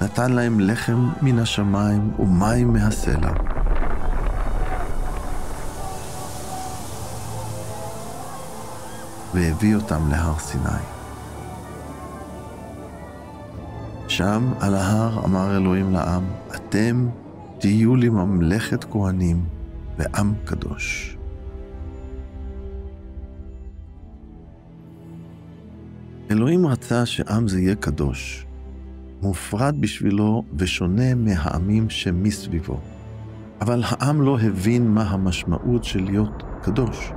נתן להם לחם מן השמיים ומים מהסלע. והביא אותם להר סיני. שם על ההר אמר אלוהים לעם, אתם תהיו לי ממלכת כהנים ועם קדוש. אלוהים רצה שעם זה יהיה קדוש, מופרד בשבילו ושונה מהעמים שמסביבו. אבל העם לא הבין מה המשמעות של להיות קדוש.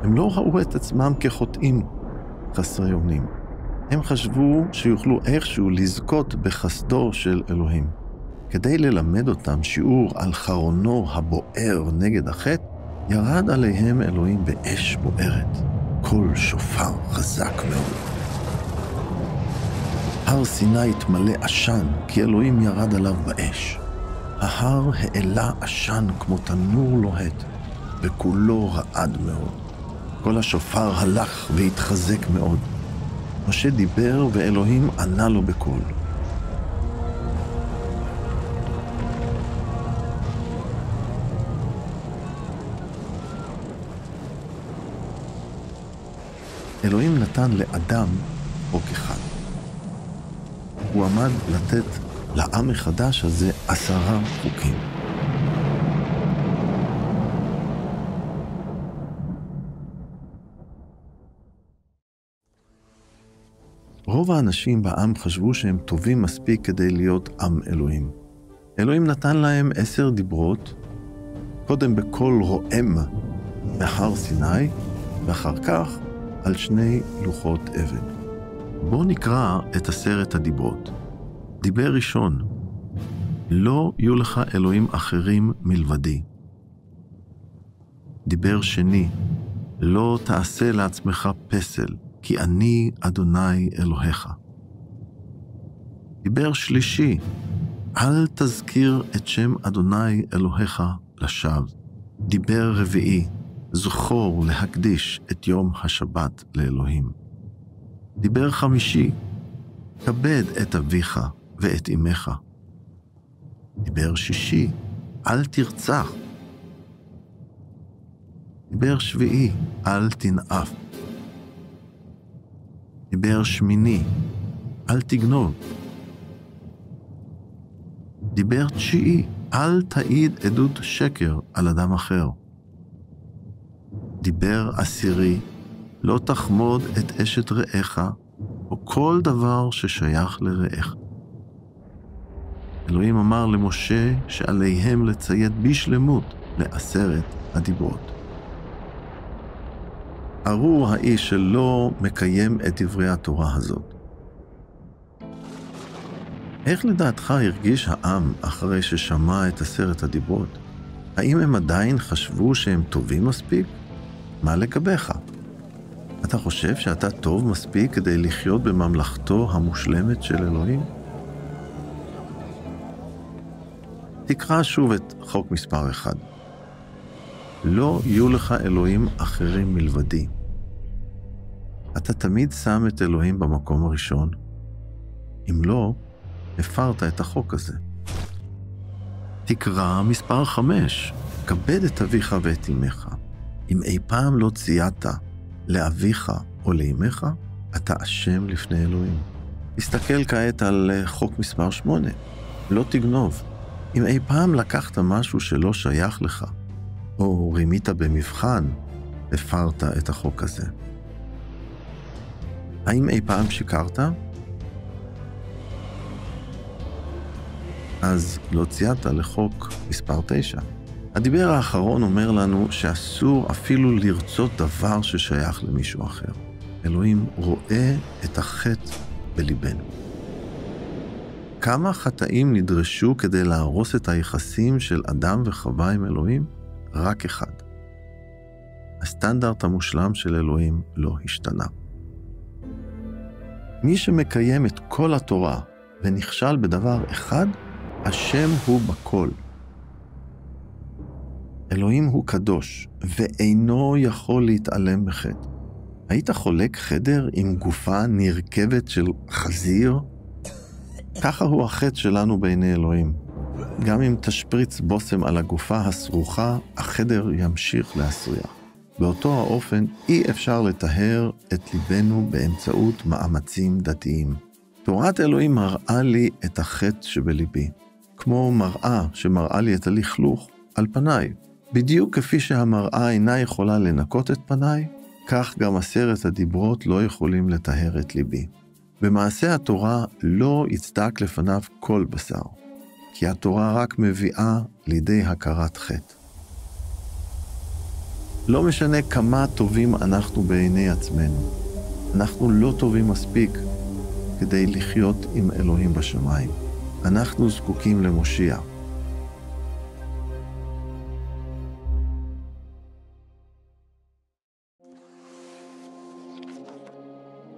הם לא ראו את עצמם כחוטאים חסרי אונים. הם חשבו שיוכלו איכשהו לזכות בחסדו של אלוהים. כדי ללמד אותם שיעור על חרונו הבוער נגד החטא, ירד עליהם אלוהים באש בוערת, קול שופר חזק מאוד. הר סיני התמלא עשן, כי אלוהים ירד עליו באש. ההר העלה עשן כמו תנור לוהט, וכולו רעד מאוד. כל השופר הלך והתחזק מאוד. משה דיבר ואלוהים ענה לו בקול. אלוהים נתן לאדם חוק אחד. הוא עמד לתת לעם החדש הזה 10 חוקים. רוב האנשים בעם חשבו שהם טובים מספיק כדי להיות עם אלוהים. אלוהים נתן להם 10 דיברות, קודם בקול רועם בהר סיני, ואחר כך על 2 לוחות אבן. בואו נקרא את 10 הדיברות. דיבר ראשון, לא יהיו לך אלוהים אחרים מלבדי. דיבר שני, לא תעשה לעצמך פסל, כי אני אדוני אלוהיך. דיבר שלישי, אל תזכיר את שם אדוני אלוהיך לשווא. דיבר רביעי, זכור להקדיש את יום השבת לאלוהים. דיבר חמישי, כבד את אביך ואת אמך. דיבר שישי, אל תרצח. דיבר שביעי, אל תנאף. דיבר שמיני, אל תגנוב. דיבר תשיעי, אל תעיד עדות שקר על אדם אחר. דיבר עשירי, לא תחמוד את אשת רעך, או כל דבר ששייך לרעך. אלוהים אמר למשה שעליהם לציית בשלמות ל10 הדיברות. ארור האיש שלא מקיים את דברי התורה הזאת. איך לדעתך הרגיש העם אחרי ששמע את 10 הדיברות? האם הם עדיין חשבו שהם טובים מספיק? מה לגביך? אתה חושב שאתה טוב מספיק כדי לחיות בממלכתו המושלמת של אלוהים? תקרא שוב את חוק מספר 1. לא יהיו לך אלוהים אחרים מלבדי. אתה תמיד שם את אלוהים במקום הראשון. אם לא, הפרת את החוק הזה. תקרא מספר 5. כבד את אביך ואת אמך. אם אי פעם לא צייתת לאביך או לאמך, אתה אשם לפני אלוהים. תסתכל כעת על חוק מספר 8. לא תגנוב. אם אי פעם לקחת משהו שלא שייך לך, או רימית במבחן, הפרת את החוק הזה. האם אי פעם שיקרת? אז לא צייתת לחוק מספר 9. הדיבר האחרון אומר לנו שאסור אפילו לרצות דבר ששייך למישהו אחר. אלוהים רואה את החטא בליבנו. כמה חטאים נדרשו כדי להרוס את היחסים של אדם וחווה עם אלוהים? רק אחד. הסטנדרט המושלם של אלוהים לא השתנה. מי שמקיים את כל התורה ונכשל בדבר אחד, השם הוא בכל. אלוהים הוא קדוש, ואינו יכול להתעלם מחטא. היית חולק חדר עם גופה נרכבת של חזיר? ככה הוא החטא שלנו בעיני אלוהים. גם אם תשפריץ בוסם על הגופה הסרוכה, החדר ימשיך להסריח. באותו האופן אי אפשר לטהר את ליבנו באמצעות מאמצים דתיים. תורת אלוהים מראה לי את החטא שבליבי, כמו מראה שמראה לי את הלכלוך על פניי. בדיוק כפי שהמראה אינה יכולה לנקות את פניי, כך גם 10 הדיברות לא יכולים לטהר את ליבי. במעשה התורה לא יצדק לפניו כל בשר, כי התורה רק מביאה לידי הכרת חטא. לא משנה כמה טובים אנחנו בעיני עצמנו, אנחנו לא טובים מספיק כדי לחיות עם אלוהים בשמיים. אנחנו זקוקים למושיע.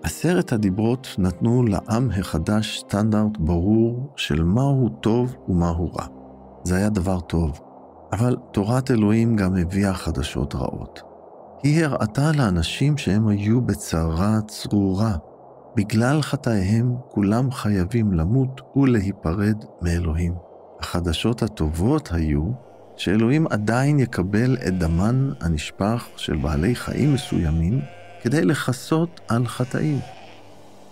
עשרת הדיברות נתנו לעם החדש סטנדרט ברור של מהו טוב ומהו רע. זה היה דבר טוב, אבל תורת אלוהים גם הביאה חדשות רעות. היא הראתה לאנשים שהם היו בצרה צרורה. בגלל חטאיהם כולם חייבים למות ולהיפרד מאלוהים. החדשות הטובות היו שאלוהים עדיין יקבל את דמן הנשפך של בעלי חיים מסוימים כדי לחסות על חטאים.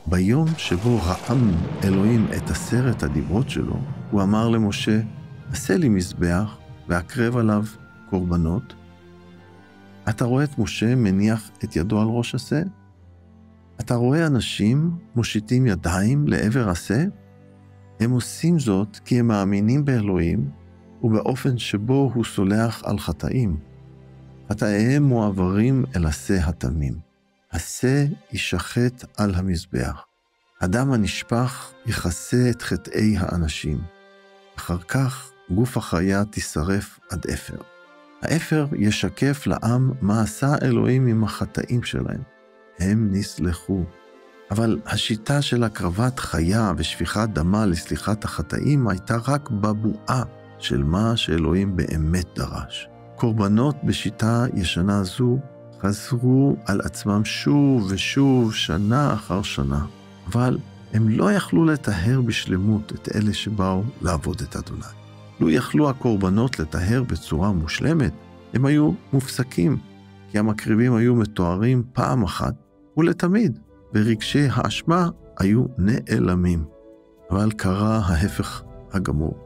ביום שבו רעם אלוהים את 10 הדיברות שלו, הוא אמר למשה, עשה לי מזבח והקרב עליו קורבנות. אתה רואה את משה מניח את ידו על ראש השה? אתה רואה אנשים מושיטים ידיים לעבר השה? הם עושים זאת כי הם מאמינים באלוהים ובאופן שבו הוא סולח על חטאים. חטאיהם מועברים אל השה התמים. השה יישחט על המזבח. הדם הנשפך יכסה את חטאי האנשים. אחר כך גוף החיה תישרף עד אפר. האפר ישקף לעם מה עשה אלוהים עם החטאים שלהם. הם נסלחו. אבל השיטה של הקרבת חיה ושפיכת דמה לסליחת החטאים הייתה רק בבואה של מה שאלוהים באמת דרש. קורבנות בשיטה ישנה זו חזרו על עצמם שוב ושוב שנה אחר שנה, אבל הם לא יכלו לטהר בשלמות את אלה שבאו לעבוד את אדוני. לא יכלו הקורבנות לטהר בצורה מושלמת, הם היו מופסקים, כי המקריבים היו מתוארים פעם אחת ולתמיד, ורגשי האשמה היו נעלמים. אבל קרה ההפך הגמור.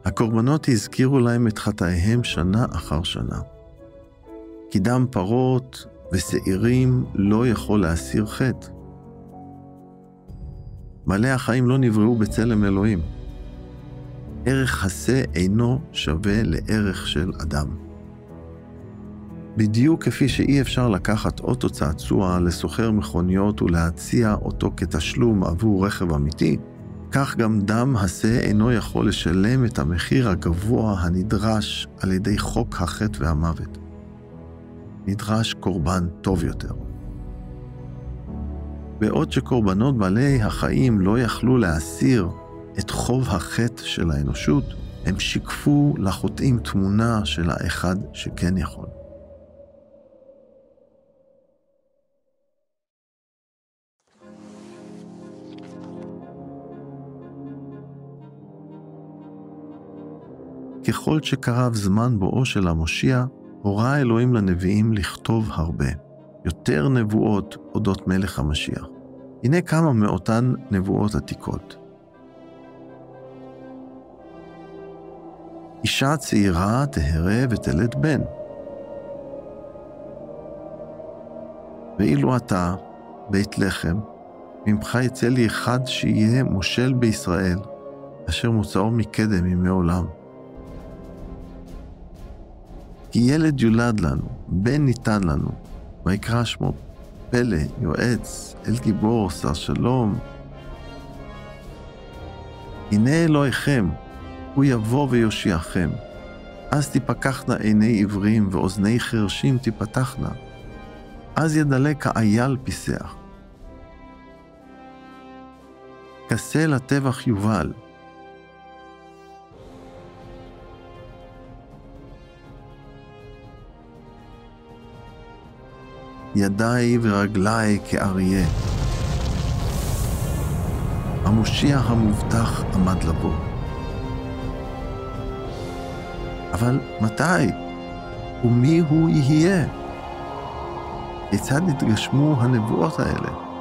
הקורבנות הזכירו להם את חטאיהם שנה אחר שנה. כי דם פרות ושעירים לא יכול להסיר חטא. בעלי החיים לא נבראו בצלם אלוהים. ערך השה אינו שווה לערך של אדם. בדיוק כפי שאי אפשר לקחת אוטו צעצוע לסוחר מכוניות ולהציע אותו כתשלום עבור רכב אמיתי, כך גם דם השה אינו יכול לשלם את המחיר הגבוה הנדרש על ידי חוק החטא והמוות. נדרש קורבן טוב יותר. בעוד שקורבנות בעלי החיים לא יכלו להסיר את חוב החטא של האנושות, הם שיקפו לחוטאים תמונה של האחד שכן יכול. ככל שקרב זמן בואו של המושיע, הורה אלוהים לנביאים לכתוב הרבה, יותר נבואות אודות מלך המשיח. הנה כמה מאותן נבואות עתיקות. אישה צעירה תהרה ותלד בן. ואילו אתה, בית לחם, ממך יצא לי אחד שיהיה מושל בישראל, אשר מוצאו מקדם ימי עולם. כי ילד יולד לנו, בן ניתן לנו, ויקרא שמו פלא, יועץ, אל גיבור, שר שלום. הנה אלוהיכם, הוא יבוא ויושיעכם. אז תפקחנה עיני עברים ואוזני חרשים תפתחנה. אז ידלק האייל פיסח. כסה לטבח יובל. ידיי ורגליי כאריה. המושיע המובטח עמד לבוא. אבל מתי? ומי הוא יהיה? כיצד יתגשמו הנבואות האלה?